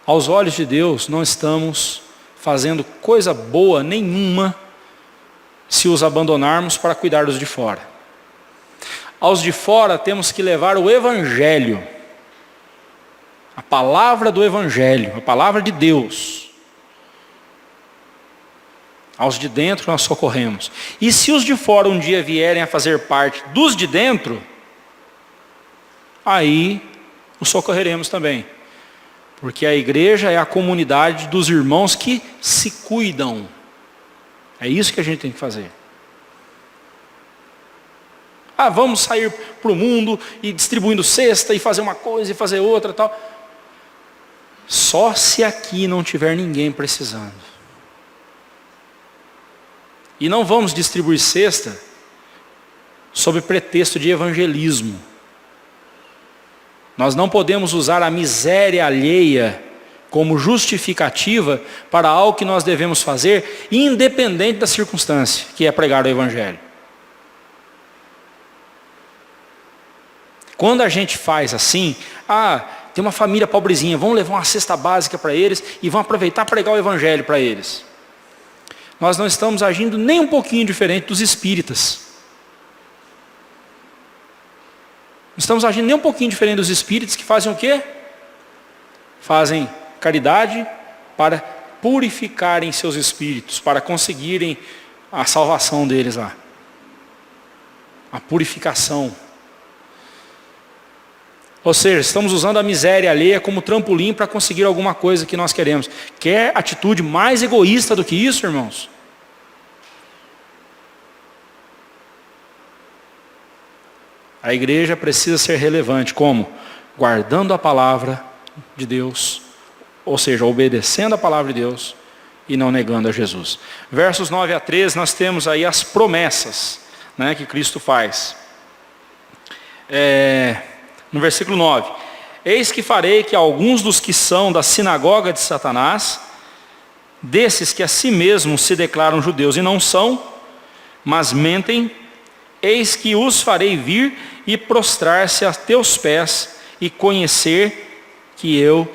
aos olhos de Deus, não estamos fazendo coisa boa nenhuma se os abandonarmos para cuidar dos de fora. Aos de fora temos que levar o Evangelho, a palavra do Evangelho, a palavra de Deus. Aos de dentro nós socorremos. E se os de fora um dia vierem a fazer parte dos de dentro, aí os socorreremos também. Porque a igreja é a comunidade dos irmãos que se cuidam. É isso que a gente tem que fazer. Vamos sair para o mundo e distribuindo cesta e fazer uma coisa e fazer outra tal. Só se aqui não tiver ninguém precisando. E não vamos distribuir cesta sob pretexto de evangelismo. Nós não podemos usar a miséria alheia como justificativa para algo que nós devemos fazer, independente da circunstância, que é pregar o evangelho. Quando a gente faz assim, tem uma família pobrezinha, vamos levar uma cesta básica para eles e vamos aproveitar para pregar o evangelho para eles. Nós não estamos agindo nem um pouquinho diferente dos espíritas. Não estamos agindo nem um pouquinho diferente dos espíritas que fazem o quê? Fazem caridade para purificarem seus espíritos, para conseguirem a salvação deles lá. A purificação. Ou seja, estamos usando a miséria alheia como trampolim para conseguir alguma coisa que nós queremos. Quer atitude mais egoísta do que isso, irmãos? A igreja precisa ser relevante. Como? Guardando a palavra de Deus. Ou seja, obedecendo a palavra de Deus e não negando a Jesus. Versos 9 a 13, nós temos aí as promessas, né, que Cristo faz. No versículo 9. Eis que farei que alguns dos que são da sinagoga de Satanás, desses que a si mesmos se declaram judeus e não são, mas mentem, eis que os farei vir e prostrar-se a teus pés e conhecer que eu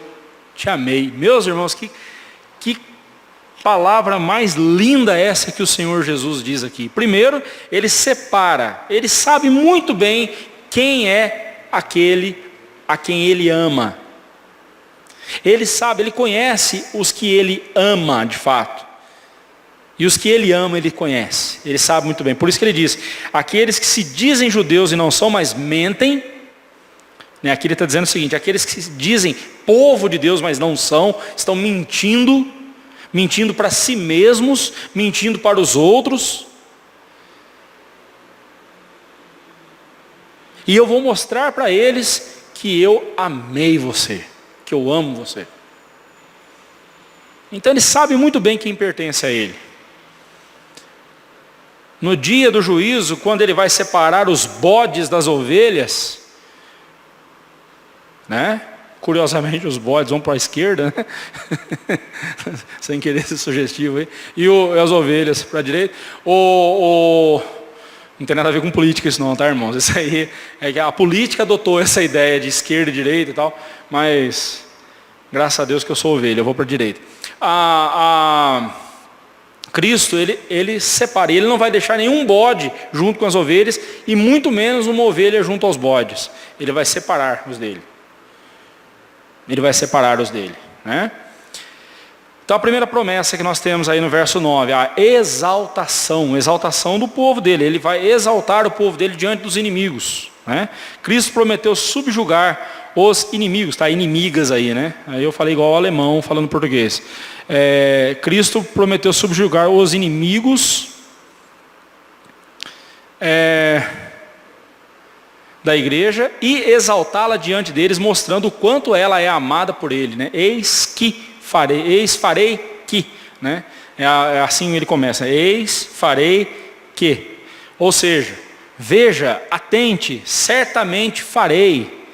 te amei. Meus irmãos, que palavra mais linda essa que o Senhor Jesus diz aqui. Primeiro, ele separa, ele sabe muito bem quem é aquele a quem ele ama. Ele sabe, ele conhece os que ele ama de fato. E os que ele ama, ele conhece. Ele sabe muito bem. Por isso que ele diz, aqueles que se dizem judeus e não são, mas mentem. Né? Aqui ele está dizendo o seguinte, aqueles que se dizem povo de Deus, mas não são, estão mentindo. Mentindo para si mesmos, mentindo para os outros. E eu vou mostrar para eles que eu amei você, que eu amo você. Então ele sabe muito bem quem pertence a ele. No dia do juízo, quando ele vai separar os bodes das ovelhas, né? Curiosamente os bodes vão para a esquerda, né? Sem querer ser sugestivo aí, e as ovelhas para a direita. Não tem nada a ver com política isso não, tá, irmãos? Isso aí é que a política adotou essa ideia de esquerda e direita e tal, mas graças a Deus que eu sou ovelha, eu vou para a direita. Cristo, ele separa, ele não vai deixar nenhum bode junto com as ovelhas e muito menos uma ovelha junto aos bodes. Ele vai separar os dele. Ele vai separar os dele, né? Então a primeira promessa que nós temos aí no verso 9, a exaltação do povo dele. Ele vai exaltar o povo dele diante dos inimigos, né? Cristo prometeu subjugar os inimigos, tá? Inimigas aí, né? Aí eu falei igual ao alemão falando português. Cristo prometeu subjugar os inimigos da igreja e exaltá-la diante deles, mostrando o quanto ela é amada por ele, né? Farei que, né? Assim ele começa, farei que. Ou seja, veja, atente, certamente farei,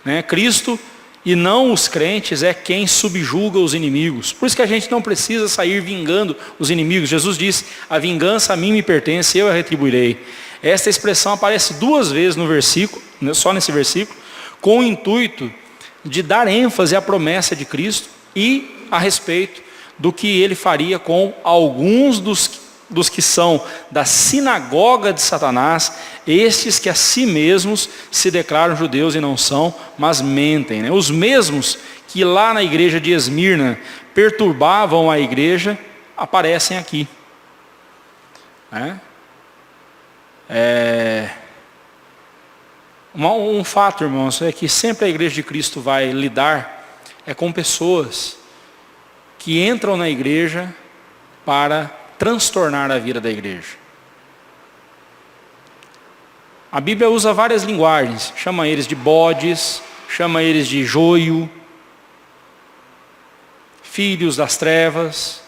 né? Cristo e não os crentes é quem subjuga os inimigos. Por isso que a gente não precisa sair vingando os inimigos. Jesus disse, a vingança a mim me pertence, eu a retribuirei. Esta expressão aparece 2 vezes no versículo, só nesse versículo, com o intuito de dar ênfase à promessa de Cristo e a respeito do que ele faria com alguns dos que são da sinagoga de Satanás, estes que a si mesmos se declaram judeus e não são, mas mentem, né? Os mesmos que lá na igreja de Esmirna perturbavam a igreja, aparecem aqui. Um fato, irmãos, é que sempre a igreja de Cristo vai lidar com pessoas que entram na igreja para transtornar a vida da igreja. A Bíblia usa várias linguagens, chama eles de bodes, chama eles de joio, filhos das trevas,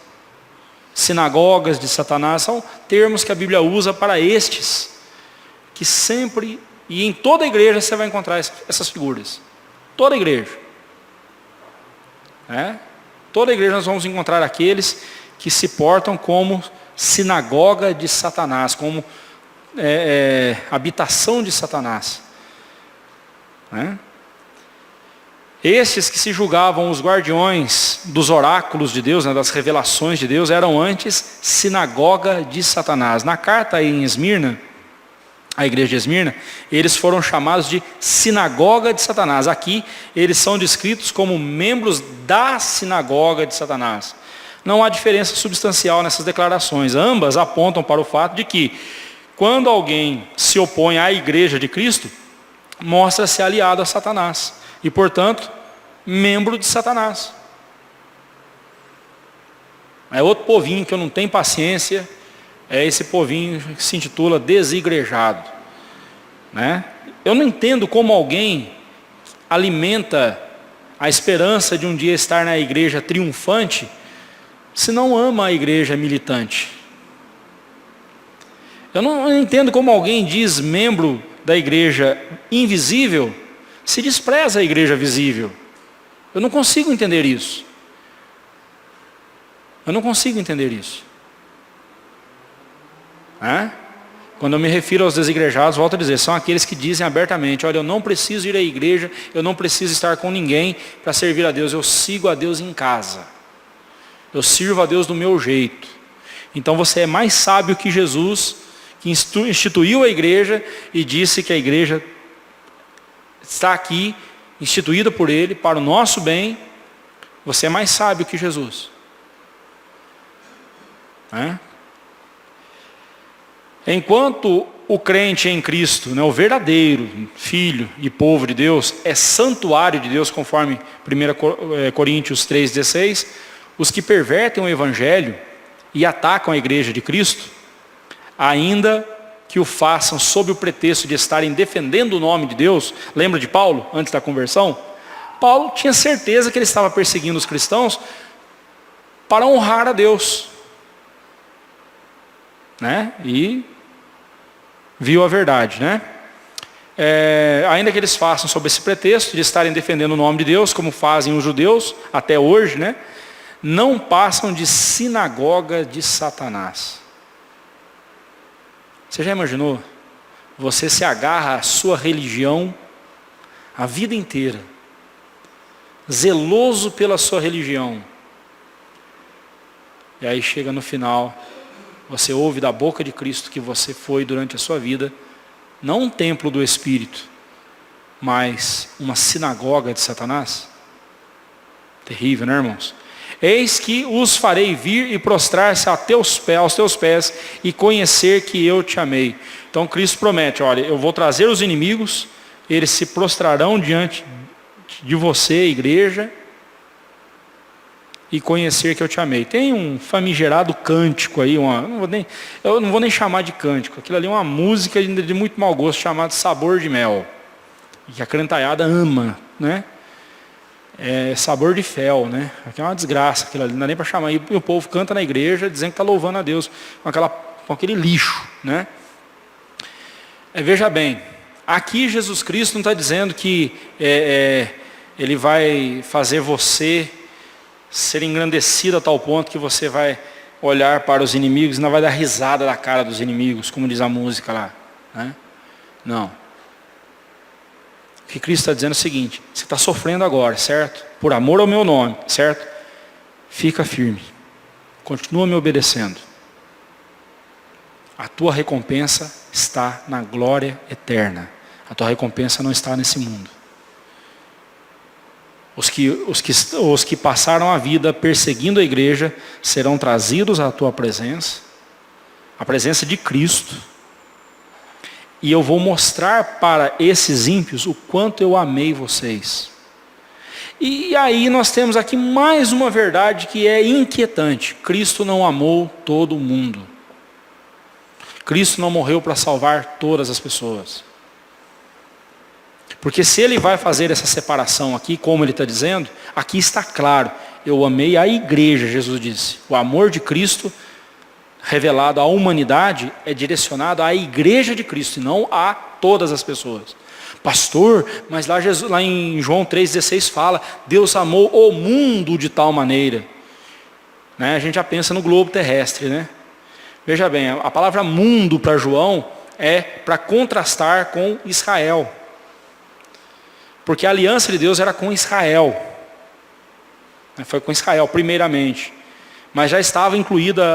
sinagogas de Satanás, são termos que a Bíblia usa para estes que sempre, e em toda a igreja você vai encontrar essas figuras. Toda a igreja. Toda a igreja nós vamos encontrar aqueles que se portam como sinagoga de Satanás, como habitação de Satanás. Estes que se julgavam os guardiões dos oráculos de Deus, das revelações de Deus, eram antes sinagoga de Satanás. Na carta aí em Esmirna, a igreja de Esmirna, eles foram chamados de sinagoga de Satanás. Aqui, eles são descritos como membros da sinagoga de Satanás. Não há diferença substancial nessas declarações. Ambas apontam para o fato de que, quando alguém se opõe à igreja de Cristo, mostra-se aliado a Satanás. E, portanto, membro de Satanás. É outro povinho que eu não tenho paciência. É esse povinho que se intitula desigrejado. Eu não entendo como alguém alimenta a esperança de um dia estar na igreja triunfante, se não ama a igreja militante. Eu não entendo como alguém diz membro da igreja invisível, se despreza a igreja visível. Eu não consigo entender isso. Eu não consigo entender isso. Quando eu me refiro aos desigrejados, volto a dizer, são aqueles que dizem abertamente, olha, eu não preciso ir à igreja, eu não preciso estar com ninguém para servir a Deus, eu sigo a Deus em casa. Eu sirvo a Deus do meu jeito. Então você é mais sábio que Jesus, que instituiu a igreja e disse que a igreja está aqui, instituída por Ele, para o nosso bem. Você é mais sábio que Jesus. Enquanto o crente em Cristo, o verdadeiro filho e povo de Deus, é santuário de Deus, conforme 1 Coríntios 3,16, os que pervertem o evangelho e atacam a igreja de Cristo, ainda que o façam sob o pretexto de estarem defendendo o nome de Deus. Lembra de Paulo, antes da conversão? Paulo tinha certeza que ele estava perseguindo os cristãos para honrar a Deus. E viu a verdade. Ainda que eles façam sob esse pretexto de estarem defendendo o nome de Deus, como fazem os judeus até hoje, não passam de sinagoga de Satanás. Você já imaginou? Você se agarra à sua religião a vida inteira, zeloso pela sua religião, e aí chega no final, você ouve da boca de Cristo que você foi durante a sua vida, não um templo do Espírito, mas uma sinagoga de Satanás? Terrível, irmãos? Eis que os farei vir e prostrar-se aos teus pés e conhecer que eu te amei. Então Cristo promete, olha, eu vou trazer os inimigos, eles se prostrarão diante de você, igreja, e conhecer que eu te amei. Tem um famigerado cântico aí, eu não vou nem chamar de cântico, aquilo ali é uma música de muito mau gosto, chamada Sabor de Mel, que a crentaiada ama, sabor de fel, Aqui é uma desgraça, aquilo ali, não dá nem para chamar. E o povo canta na igreja dizendo que está louvando a Deus com aquele lixo, Veja bem, aqui Jesus Cristo não está dizendo que Ele vai fazer você ser engrandecido a tal ponto que você vai olhar para os inimigos e não vai dar risada da cara dos inimigos, como diz a música lá. Não. O que Cristo está dizendo é o seguinte: você está sofrendo agora, certo? Por amor ao meu nome, certo? Fica firme. Continua me obedecendo. A tua recompensa está na glória eterna. A tua recompensa não está nesse mundo. Os que passaram a vida perseguindo a igreja serão trazidos à tua presença, a presença de Cristo, e eu vou mostrar para esses ímpios o quanto eu amei vocês. E aí nós temos aqui mais uma verdade que é inquietante: Cristo não amou todo mundo. Cristo não morreu para salvar todas as pessoas. Porque se Ele vai fazer essa separação aqui, como Ele está dizendo, aqui está claro: eu amei a igreja, Jesus disse. O amor de Cristo revelado à humanidade é direcionado à igreja de Cristo, e não a todas as pessoas. Pastor, mas lá em João 3,16 fala, Deus amou o mundo de tal maneira. Né? A gente já pensa no globo terrestre, né? Veja bem, a palavra mundo para João é para contrastar com Israel. Porque a aliança de Deus era com Israel. Foi com Israel, primeiramente. Mas já estavam incluídos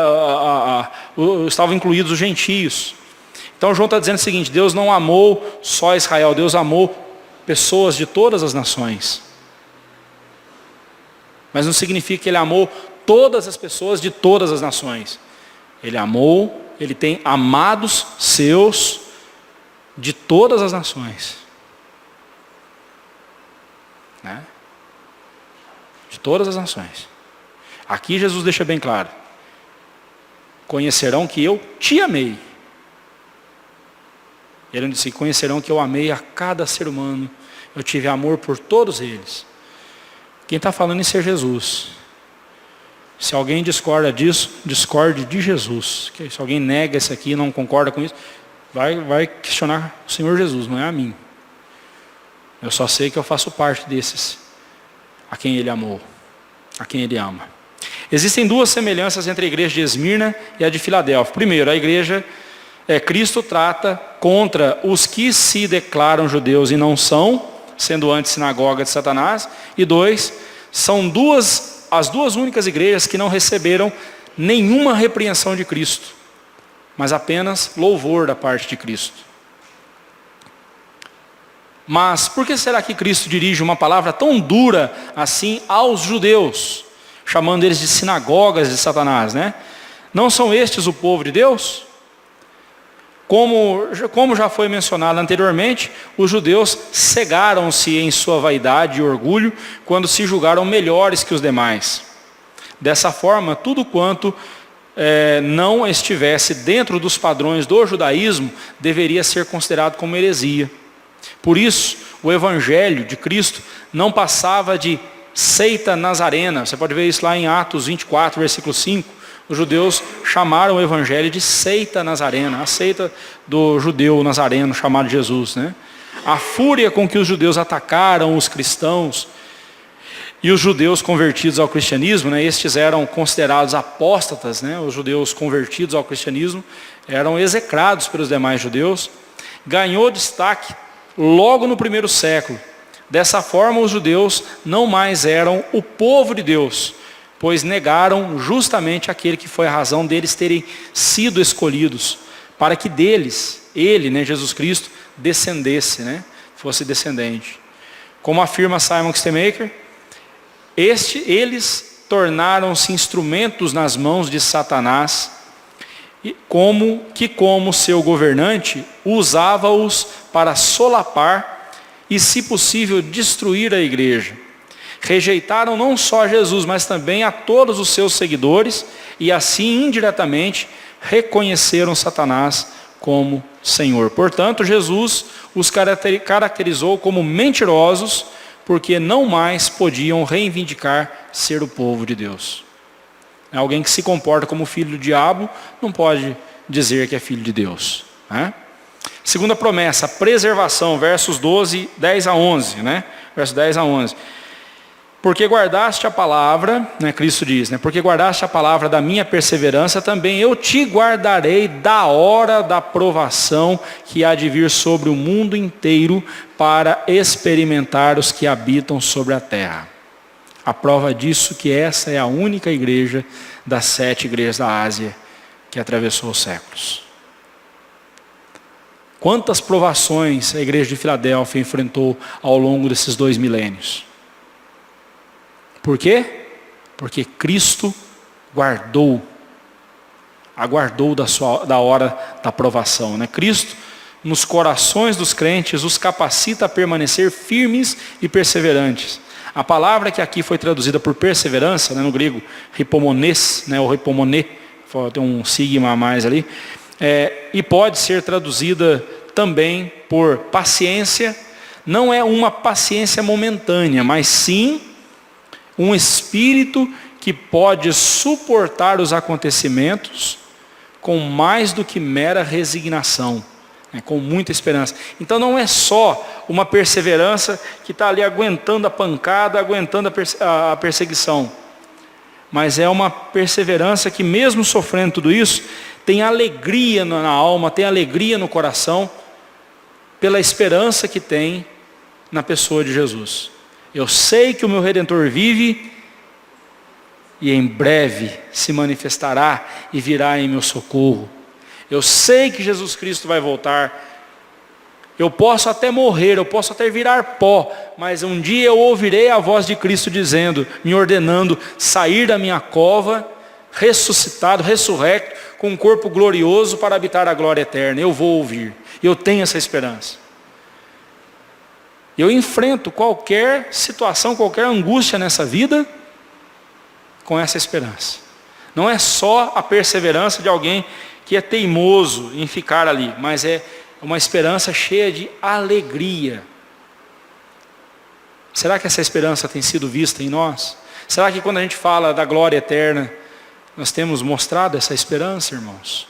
os gentios. Então João está dizendo o seguinte, Deus não amou só Israel, Deus amou pessoas de todas as nações. Mas não significa que Ele amou todas as pessoas de todas as nações. Ele amou, Ele tem amados seus de todas as nações. Né? De todas as nações. Aqui Jesus deixa bem claro. Conhecerão que eu te amei. Ele disse, conhecerão que eu amei a cada ser humano. Eu tive amor por todos eles. Quem está falando isso é Jesus. Se alguém discorda disso, discorde de Jesus. Se alguém nega isso aqui e não concorda com isso, vai questionar o Senhor Jesus, não é a mim. Eu só sei que eu faço parte desses, a quem Ele amou, a quem Ele ama. Existem duas semelhanças entre a igreja de Esmirna e a de Filadélfia. Primeiro, a igreja, Cristo trata contra os que se declaram judeus e não são, sendo antes sinagoga de Satanás. E dois, são as duas únicas igrejas que não receberam nenhuma repreensão de Cristo, mas apenas louvor da parte de Cristo. Mas por que será que Cristo dirige uma palavra tão dura assim aos judeus, chamando eles de sinagogas de Satanás, né? Não são estes o povo de Deus? Como já foi mencionado anteriormente, os judeus cegaram-se em sua vaidade e orgulho quando se julgaram melhores que os demais. Dessa forma, tudo quanto não estivesse dentro dos padrões do judaísmo deveria ser considerado como heresia. Por isso, o evangelho de Cristo não passava de seita nazarena. Você pode ver isso lá em Atos 24, versículo 5. Os judeus chamaram o evangelho de seita nazarena, a seita do judeu nazareno chamado Jesus, né? A fúria com que os judeus atacaram os cristãos e os judeus convertidos ao cristianismo, né? Estes eram considerados apóstatas, né? Os judeus convertidos ao cristianismo eram execrados pelos demais judeus. Ganhou destaque logo no primeiro século. Dessa forma, os judeus não mais eram o povo de Deus, pois negaram justamente aquele que foi a razão deles terem sido escolhidos, para que deles, ele, né, Jesus Cristo, descendesse, né, fosse descendente. Como afirma Simon Kistemaker, eles tornaram-se instrumentos nas mãos de Satanás, como seu governante, usava-os para solapar e, se possível, destruir a igreja. Rejeitaram não só a Jesus, mas também a todos os seus seguidores, e assim, indiretamente, reconheceram Satanás como Senhor. Portanto, Jesus os caracterizou como mentirosos, porque não mais podiam reivindicar ser o povo de Deus. Alguém que se comporta como filho do diabo não pode dizer que é filho de Deus, né? Segunda promessa, preservação, versos 10 a 11, né? Versos 10 a 11. Porque guardaste a palavra, né, Cristo diz, né, porque guardaste a palavra da minha perseverança, também eu te guardarei da hora da provação que há de vir sobre o mundo inteiro para experimentar os que habitam sobre a terra. A prova disso que essa é a única igreja das 7 igrejas da Ásia que atravessou os séculos. Quantas provações a igreja de Filadélfia enfrentou ao longo desses 2 milênios? Por quê? Porque Cristo aguardou da hora da provação, né? Cristo, nos corações dos crentes, os capacita a permanecer firmes e perseverantes. A palavra que aqui foi traduzida por perseverança, né, no grego, hipomones, né, ou hipomoné, tem um sigma a mais ali, e pode ser traduzida também por paciência. Não é uma paciência momentânea, mas sim um espírito que pode suportar os acontecimentos com mais do que mera resignação, né, com muita esperança. Então não é só uma perseverança que está ali aguentando a pancada, aguentando a perseguição, mas é uma perseverança que mesmo sofrendo tudo isso, tem alegria na alma, tem alegria no coração, pela esperança que tem na pessoa de Jesus. Eu sei que o meu Redentor vive e em breve se manifestará e virá em meu socorro. Eu sei que Jesus Cristo vai voltar. Eu posso até morrer, eu posso até virar pó, mas um dia eu ouvirei a voz de Cristo dizendo, me ordenando sair da minha cova, ressuscitado, ressurrecto, com um corpo glorioso para habitar a glória eterna. Eu vou ouvir. Eu tenho essa esperança. Eu enfrento qualquer situação, qualquer angústia nessa vida com essa esperança. Não é só a perseverança de alguém que é teimoso em ficar ali, mas é uma esperança cheia de alegria. Será que essa esperança tem sido vista em nós? Será que quando a gente fala da glória eterna, nós temos mostrado essa esperança, irmãos?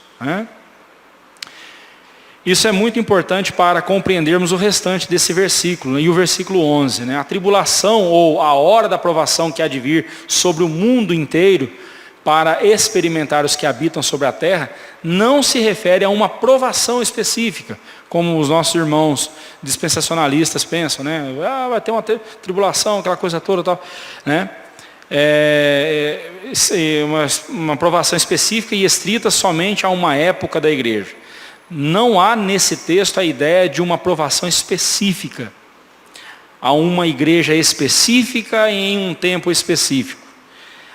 Isso é muito importante para compreendermos o restante desse versículo, e o versículo 11. A tribulação ou a hora da provação que há de vir sobre o mundo inteiro, para experimentar os que habitam sobre a terra, não se refere a uma provação específica, como os nossos irmãos dispensacionalistas pensam, vai ter uma tribulação, aquela coisa toda, tal, uma provação específica e estrita somente a uma época da igreja. Não há nesse texto a ideia de uma provação específica, a uma igreja específica e em um tempo específico.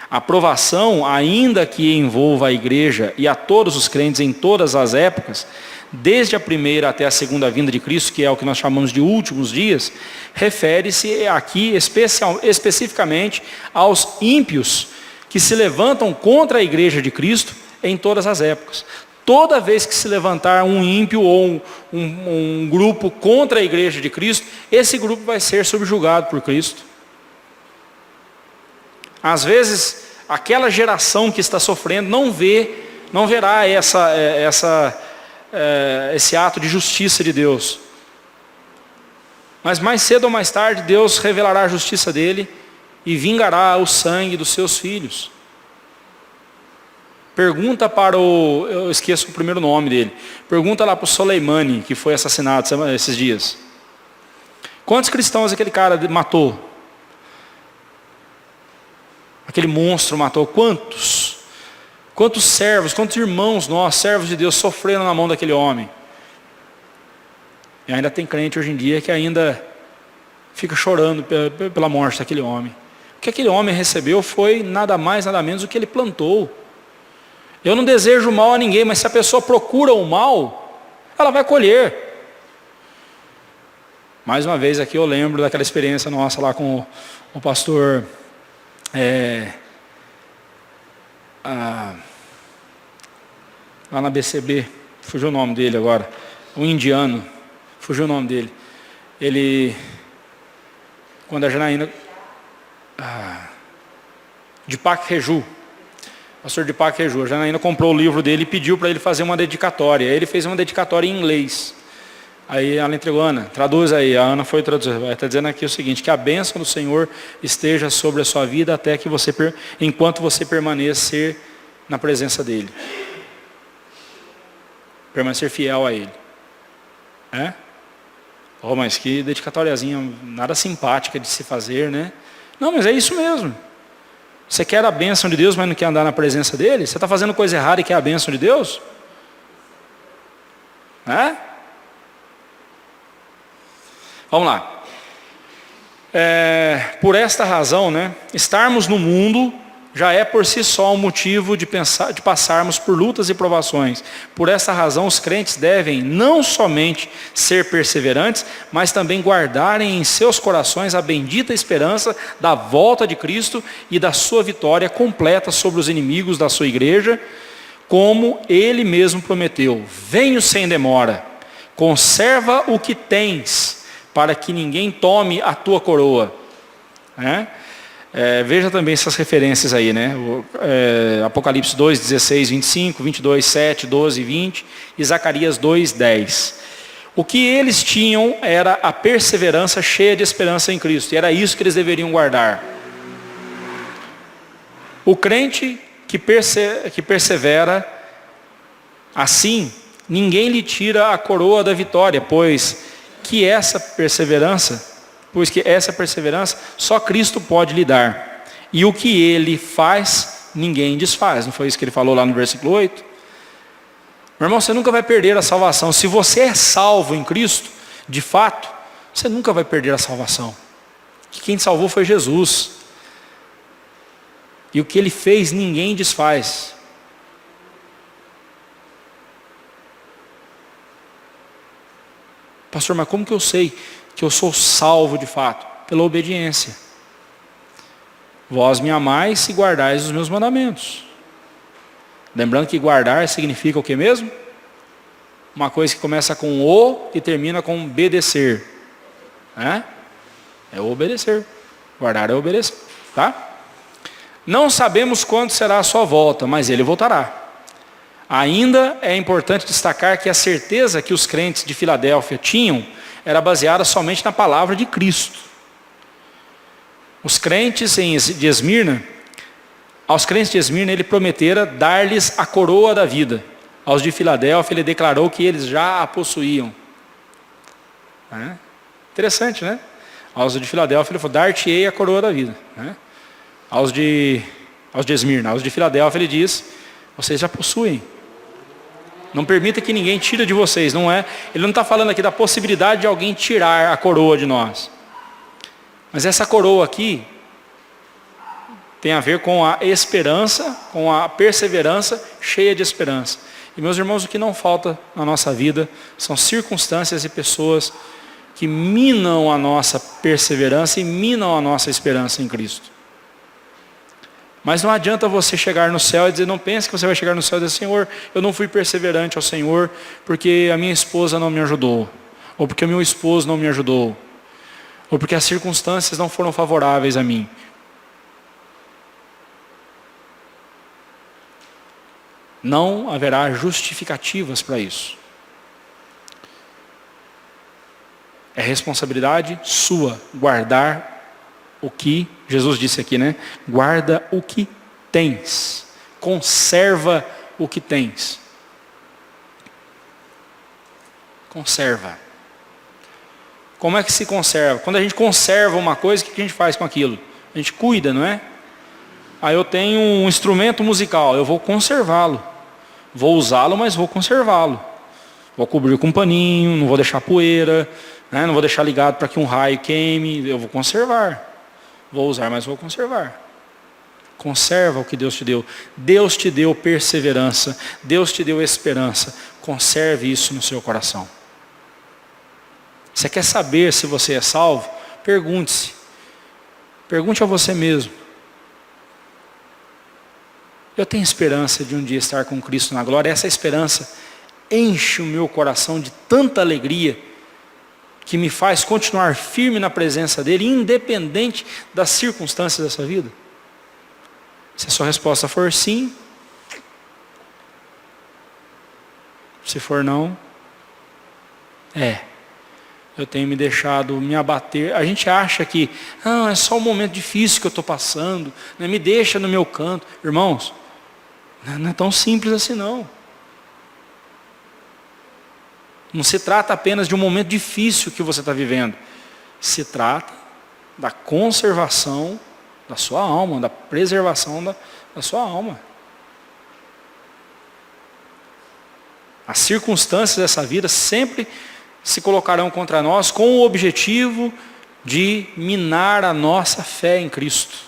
A provação, ainda que envolva a igreja e a todos os crentes em todas as épocas, desde a primeira até a segunda vinda de Cristo, que é o que nós chamamos de últimos dias, refere-se aqui especificamente aos ímpios que se levantam contra a igreja de Cristo em todas as épocas. Toda vez que se levantar um ímpio ou um grupo contra a igreja de Cristo, esse grupo vai ser subjugado por Cristo. Às vezes, aquela geração que está sofrendo não verá esse ato de justiça de Deus. Mas mais cedo ou mais tarde, Deus revelará a justiça dele e vingará o sangue dos seus filhos. Pergunta para eu esqueço o primeiro nome dele, pergunta lá para o Soleimani, que foi assassinado esses dias. Quantos cristãos aquele cara matou? Aquele monstro matou quantos? Quantos servos, quantos irmãos nossos, servos de Deus, sofreram na mão daquele homem? E ainda tem crente hoje em dia que ainda fica chorando pela morte daquele homem. O que aquele homem recebeu foi nada mais, nada menos do que ele plantou. Eu não desejo mal a ninguém, mas se a pessoa procura o mal, ela vai colher. Mais uma vez aqui eu lembro daquela experiência nossa lá com o pastor... lá na BCB, fugiu o nome dele agora, um indiano, fugiu o nome dele. Ele, quando a Janaína, Deepak Reju, pastor Deepak Reju, a Janaína comprou o livro dele e pediu para ele fazer uma dedicatória. Aí ele fez uma dedicatória em inglês. Aí ela entregou, Ana, traduz aí. A Ana foi traduzir. Está dizendo aqui o seguinte, que a bênção do Senhor esteja sobre a sua vida até que enquanto você permanecer na presença dEle. Permanecer fiel a Ele. Mas que dedicatóriazinha, nada simpática de se fazer, né? Não, mas é isso mesmo. Você quer a bênção de Deus, mas não quer andar na presença dEle? Você está fazendo coisa errada e quer a bênção de Deus? Vamos lá. Por esta razão, estarmos no mundo já é por si só um motivo de passarmos por lutas e provações. Por essa razão, os crentes devem não somente ser perseverantes, mas também guardarem em seus corações a bendita esperança da volta de Cristo e da sua vitória completa sobre os inimigos da sua igreja, como Ele mesmo prometeu. Venho sem demora, conserva o que tens, para que ninguém tome a tua coroa. Veja também essas referências aí, né? Apocalipse 2, 16, 25, 22, 7, 12, 20 e Zacarias 2, 10. O que eles tinham era a perseverança cheia de esperança em Cristo. E era isso que eles deveriam guardar. O crente que persevera assim, ninguém lhe tira a coroa da vitória, pois que essa perseverança só Cristo pode lhe dar. E o que ele faz, ninguém desfaz. Não foi isso que ele falou lá no versículo 8? Meu irmão, você nunca vai perder a salvação. Se você é salvo em Cristo, de fato, você nunca vai perder a salvação. Que quem te salvou foi Jesus. E o que ele fez, ninguém desfaz. Pastor, mas como que eu sei que eu sou salvo de fato? Pela obediência. Vós me amais e guardais os meus mandamentos. Lembrando que guardar significa o que mesmo? Uma coisa que começa com o e termina com obedecer. É obedecer. Guardar é obedecer. Tá? Não sabemos quando será a sua volta, mas ele voltará. Ainda é importante destacar que a certeza que os crentes de Filadélfia tinham era baseada somente na palavra de Cristo. Os crentes de Esmirna, aos crentes de Esmirna ele prometera dar-lhes a coroa da vida. Aos de Filadélfia ele declarou que eles já a possuíam. Interessante, né? Aos de Filadélfia ele falou, dar-te-ei a coroa da vida. Aos de Esmirna, aos de Filadélfia ele diz, vocês já possuem. Não permita que ninguém tire de vocês. Ele não está falando aqui da possibilidade de alguém tirar a coroa de nós. Mas essa coroa aqui tem a ver com a esperança, com a perseverança cheia de esperança. E meus irmãos, o que não falta na nossa vida são circunstâncias e pessoas que minam a nossa perseverança e minam a nossa esperança em Cristo. Mas não adianta você chegar no céu e dizer, não pense que você vai chegar no céu e dizer, Senhor, eu não fui perseverante ao Senhor porque a minha esposa não me ajudou, ou porque o meu esposo não me ajudou, ou porque as circunstâncias não foram favoráveis a mim. Não haverá justificativas para isso. É responsabilidade sua guardar o que Jesus disse aqui, né? Guarda o que tens. Conserva o que tens. Conserva. Como é que se conserva? Quando a gente conserva uma coisa, o que a gente faz com aquilo? A gente cuida, não é? Aí eu tenho um instrumento musical, eu vou conservá-lo. Vou usá-lo, mas vou conservá-lo. Vou cobrir com um paninho, não vou deixar poeira, né? Não vou deixar ligado para que um raio queime, eu vou conservar. Vou usar, mas vou conservar. Conserva o que Deus te deu. Deus te deu perseverança. Deus te deu esperança. Conserve isso no seu coração. Você quer saber se você é salvo? Pergunte-se. Pergunte a você mesmo. Eu tenho esperança de um dia estar com Cristo na glória. Essa esperança enche o meu coração de tanta alegria que me faz continuar firme na presença dEle, independente das circunstâncias dessa vida? Se a sua resposta for sim, se for não, eu tenho me deixado me abater. A gente acha que, é só um momento difícil que eu estou passando, né? Me deixa no meu canto. Irmãos, não é tão simples assim não. Não se trata apenas de um momento difícil que você está vivendo. Se trata da conservação da sua alma, da preservação da sua alma. As circunstâncias dessa vida sempre se colocarão contra nós com o objetivo de minar a nossa fé em Cristo.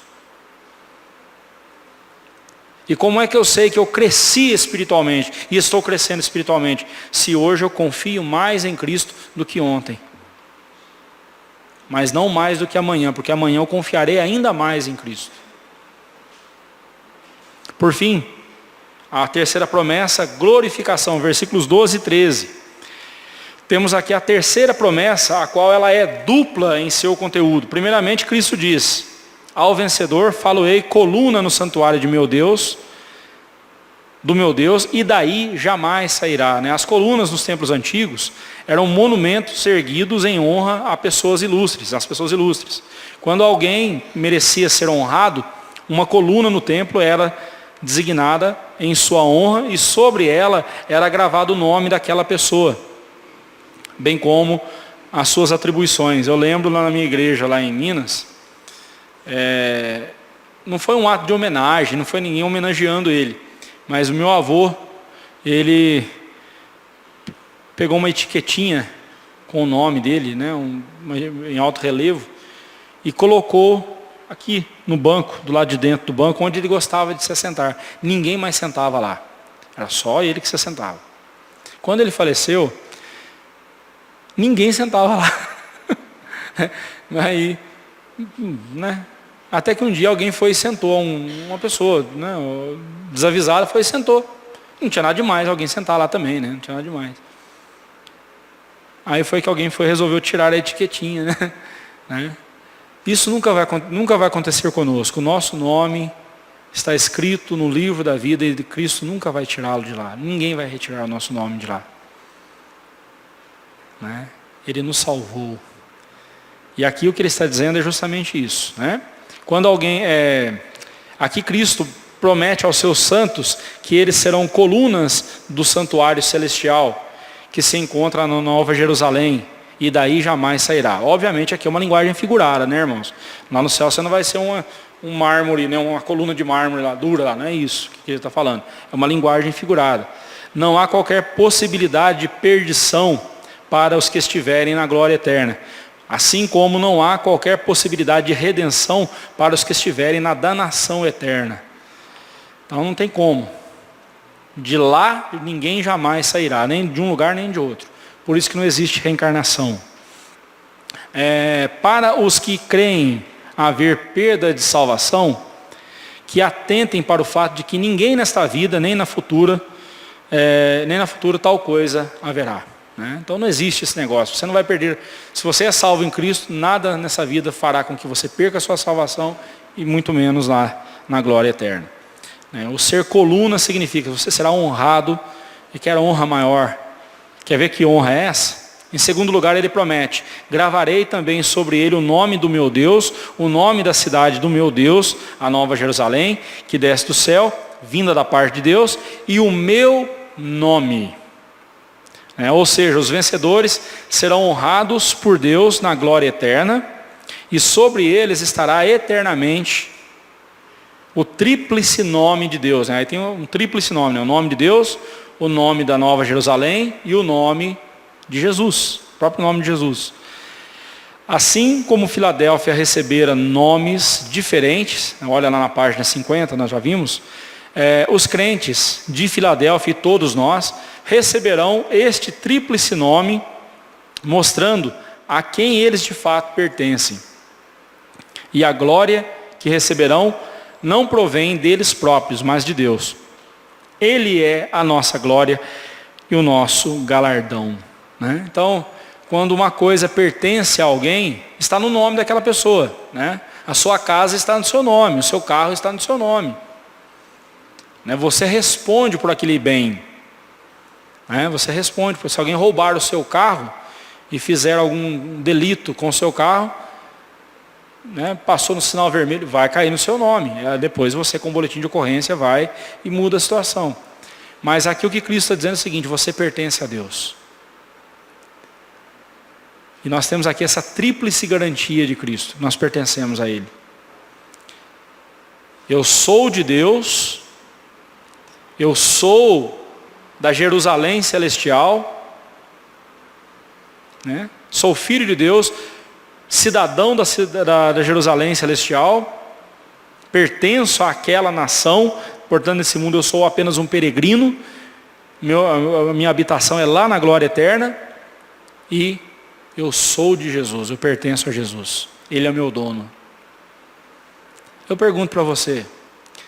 E como é que eu sei que eu cresci espiritualmente e estou crescendo espiritualmente? Se hoje eu confio mais em Cristo do que ontem. Mas não mais do que amanhã, porque amanhã eu confiarei ainda mais em Cristo. Por fim, a terceira promessa, glorificação, versículos 12 e 13. Temos aqui a terceira promessa, a qual ela é dupla em seu conteúdo. Primeiramente, Cristo diz, ao vencedor falo-ei coluna no santuário de meu Deus, do meu Deus, e daí jamais sairá. As colunas nos templos antigos eram monumentos erguidos em honra a pessoas ilustres, às pessoas ilustres. Quando alguém merecia ser honrado, uma coluna no templo era designada em sua honra e sobre ela era gravado o nome daquela pessoa, bem como as suas atribuições. Eu lembro lá na minha igreja, lá em Minas, não foi um ato de homenagem, não foi ninguém homenageando ele, mas o meu avô, ele pegou uma etiquetinha com o nome dele, em alto relevo, e colocou aqui no banco, do lado de dentro do banco, onde ele gostava de se assentar. Ninguém mais sentava lá. Era só ele que se assentava. Quando ele faleceu, ninguém sentava lá. Aí, até que um dia alguém foi e sentou, uma pessoa, desavisada, foi e sentou. Não tinha nada demais alguém sentar lá também, não tinha nada demais. Aí foi que alguém resolveu tirar a etiquetinha, Isso nunca vai acontecer conosco. O nosso nome está escrito no livro da vida e Cristo nunca vai tirá-lo de lá. Ninguém vai retirar o nosso nome de lá. Ele nos salvou. E aqui o que ele está dizendo é justamente isso. Quando alguém... Aqui Cristo promete aos seus santos que eles serão colunas do santuário celestial, que se encontra na Nova Jerusalém. E daí jamais sairá. Obviamente aqui é uma linguagem figurada, irmãos? Lá no céu você não vai ser um mármore, uma coluna de mármore lá, dura lá, não é isso que ele está falando. É uma linguagem figurada. Não há qualquer possibilidade de perdição para os que estiverem na glória eterna. Assim como não há qualquer possibilidade de redenção para os que estiverem na danação eterna. Então não tem como. De lá ninguém jamais sairá, nem de um lugar nem de outro. Por isso que não existe reencarnação. Para os que creem haver perda de salvação, que atentem para o fato de que ninguém nesta vida, nem na futura tal coisa haverá. Então não existe esse negócio. Você não vai perder. Se você é salvo em Cristo, nada nessa vida fará com que você perca a sua salvação e muito menos lá na glória eterna. O ser coluna significa que você será honrado e quer honra maior. Quer ver que honra é essa? Em segundo lugar, ele promete: gravarei também sobre ele o nome do meu Deus, o nome da cidade do meu Deus, a Nova Jerusalém, que desce do céu, vinda da parte de Deus, e o meu nome. Ou seja, os vencedores serão honrados por Deus na glória eterna, e sobre eles estará eternamente o tríplice nome de Deus. Aí tem um tríplice nome, o nome de Deus, o nome da Nova Jerusalém e o nome de Jesus, o próprio nome de Jesus. Assim como Filadélfia recebera nomes diferentes, olha lá na página 50, nós já vimos, os crentes de Filadélfia e todos nós receberão este tríplice nome, mostrando a quem eles de fato pertencem. E a glória que receberão não provém deles próprios, mas de Deus. Ele é a nossa glória e o nosso galardão. Então, quando uma coisa pertence a alguém, está no nome daquela pessoa. A sua casa está no seu nome, o seu carro está no seu nome. Você responde por aquele bem. Você responde, se alguém roubar o seu carro e fizer algum delito com o seu carro, passou no sinal vermelho, vai cair no seu nome. Depois você, com o boletim de ocorrência, vai e muda a situação. Mas aqui o que Cristo está dizendo é o seguinte: você pertence a Deus. E nós temos aqui essa tríplice garantia de Cristo. Nós pertencemos a Ele. Eu sou de Deus, eu sou da Jerusalém celestial, sou filho de Deus, cidadão da Jerusalém celestial, pertenço àquela nação, portanto nesse mundo eu sou apenas um peregrino, a minha habitação é lá na glória eterna, e eu sou de Jesus, eu pertenço a Jesus, Ele é o meu dono. Eu pergunto para você,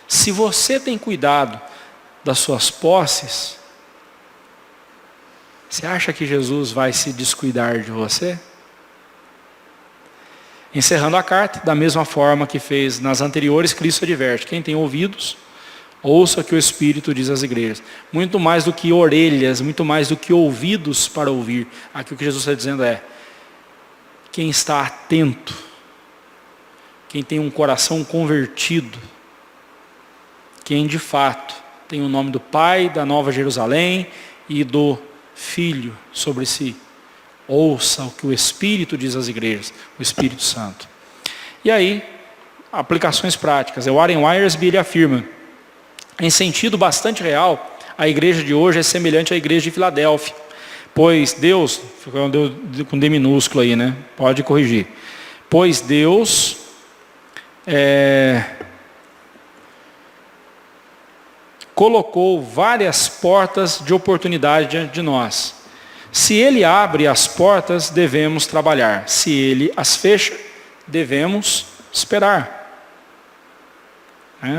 se você tem cuidado das suas posses, você acha que Jesus vai se descuidar de você? Encerrando a carta, da mesma forma que fez nas anteriores, Cristo adverte: quem tem ouvidos, ouça o que o Espírito diz às igrejas. Muito mais do que orelhas, muito mais do que ouvidos para ouvir. Aqui o que Jesus está dizendo é: quem está atento, quem tem um coração convertido, quem de fato tem o nome do Pai, da Nova Jerusalém e do Filho sobre si, ouça o que o Espírito diz às igrejas, o Espírito Santo. E aí, aplicações práticas. O Warren Wiersbe, ele afirma: em sentido bastante real, a igreja de hoje é semelhante à igreja de Filadélfia, pois Deus, com D minúsculo aí, né? Pode corrigir. Pois Deus colocou várias portas de oportunidade diante de nós. Se Ele abre as portas, devemos trabalhar. Se Ele as fecha, devemos esperar.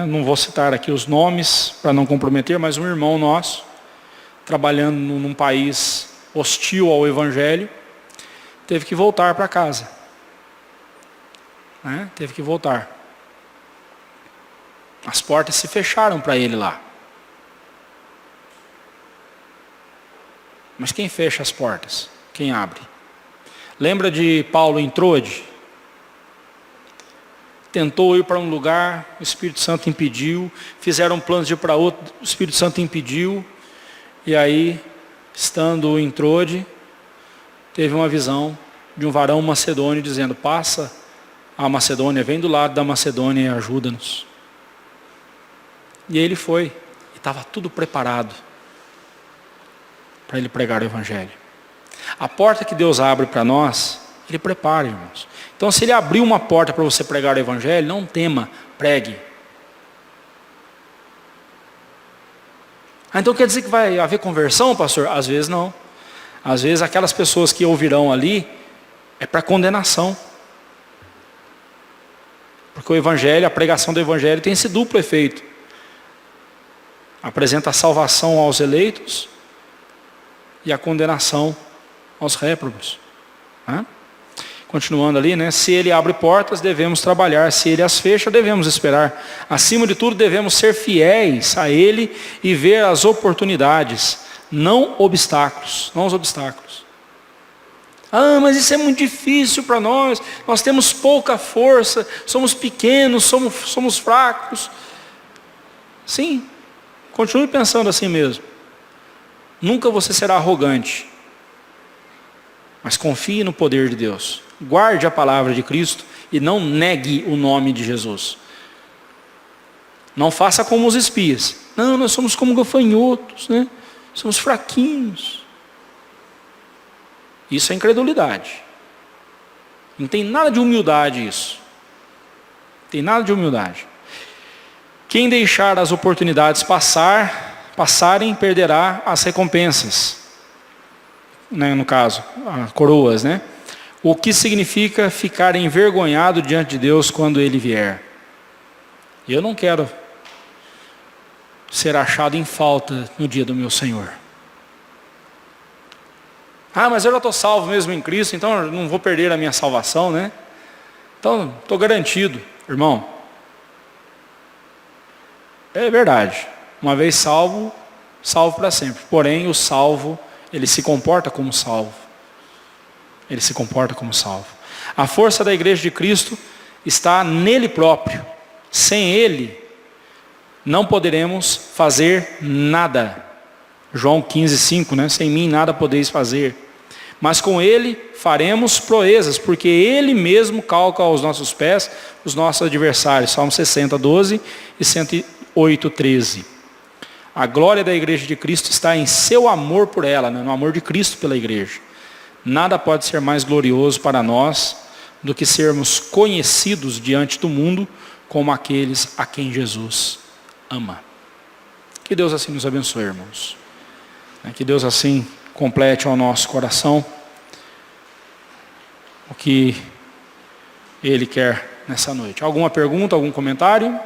Não vou citar aqui os nomes para não comprometer, mas um irmão nosso, trabalhando num país hostil ao Evangelho, teve que voltar para casa. Teve que voltar. As portas se fecharam para ele lá. Mas quem fecha as portas? Quem abre? Lembra de Paulo em Troade? Tentou ir para um lugar, o Espírito Santo impediu. Fizeram planos de ir para outro, o Espírito Santo impediu. E aí, estando em Troade, teve uma visão de um varão macedônio dizendo: passa a Macedônia, vem do lado da Macedônia e ajuda-nos. E ele foi, e estava tudo preparado para ele pregar o Evangelho. A porta que Deus abre para nós, Ele prepara, irmãos. Então, se Ele abriu uma porta para você pregar o Evangelho, não tema, pregue. Então quer dizer que vai haver conversão, pastor? Às vezes não. Às vezes aquelas pessoas que ouvirão ali, é para condenação. Porque o Evangelho, a pregação do Evangelho tem esse duplo efeito. Apresenta a salvação aos eleitos e a condenação aos réprobos. Continuando ali, né? Se Ele abre portas, devemos trabalhar. Se Ele as fecha, devemos esperar. Acima de tudo, devemos ser fiéis a Ele e ver as oportunidades, não obstáculos. Não os obstáculos. Mas isso é muito difícil para nós. Nós temos pouca força, somos pequenos, somos fracos. Sim, continue pensando assim mesmo. Nunca você será arrogante, mas confie no poder de Deus. Guarde a palavra de Cristo e não negue o nome de Jesus. Não faça como os espias. Não, nós somos como gafanhotos, né? Somos fraquinhos. Isso é incredulidade. Não tem nada de humildade isso. Não tem nada de humildade. Quem deixar as oportunidades passarem, perderá as recompensas. No caso, coroas, né? O que significa ficar envergonhado diante de Deus quando Ele vier. Eu não quero ser achado em falta no dia do meu Senhor. Mas eu já estou salvo mesmo em Cristo, então eu não vou perder a minha salvação, né? Então, estou garantido, irmão. É verdade. Uma vez salvo, salvo para sempre. Porém, o salvo, ele se comporta como salvo. Ele se comporta como salvo. A força da igreja de Cristo está nele próprio. Sem Ele, não poderemos fazer nada. João 15:5, né? Sem mim nada podeis fazer. Mas com Ele faremos proezas, porque Ele mesmo calca aos nossos pés os nossos adversários. Salmo 60:12 e 108:13. A glória da igreja de Cristo está em seu amor por ela, né? No amor de Cristo pela igreja. Nada pode ser mais glorioso para nós do que sermos conhecidos diante do mundo como aqueles a quem Jesus ama. Que Deus assim nos abençoe, irmãos. Que Deus assim complete ao nosso coração o que Ele quer nessa noite. Alguma pergunta, algum comentário?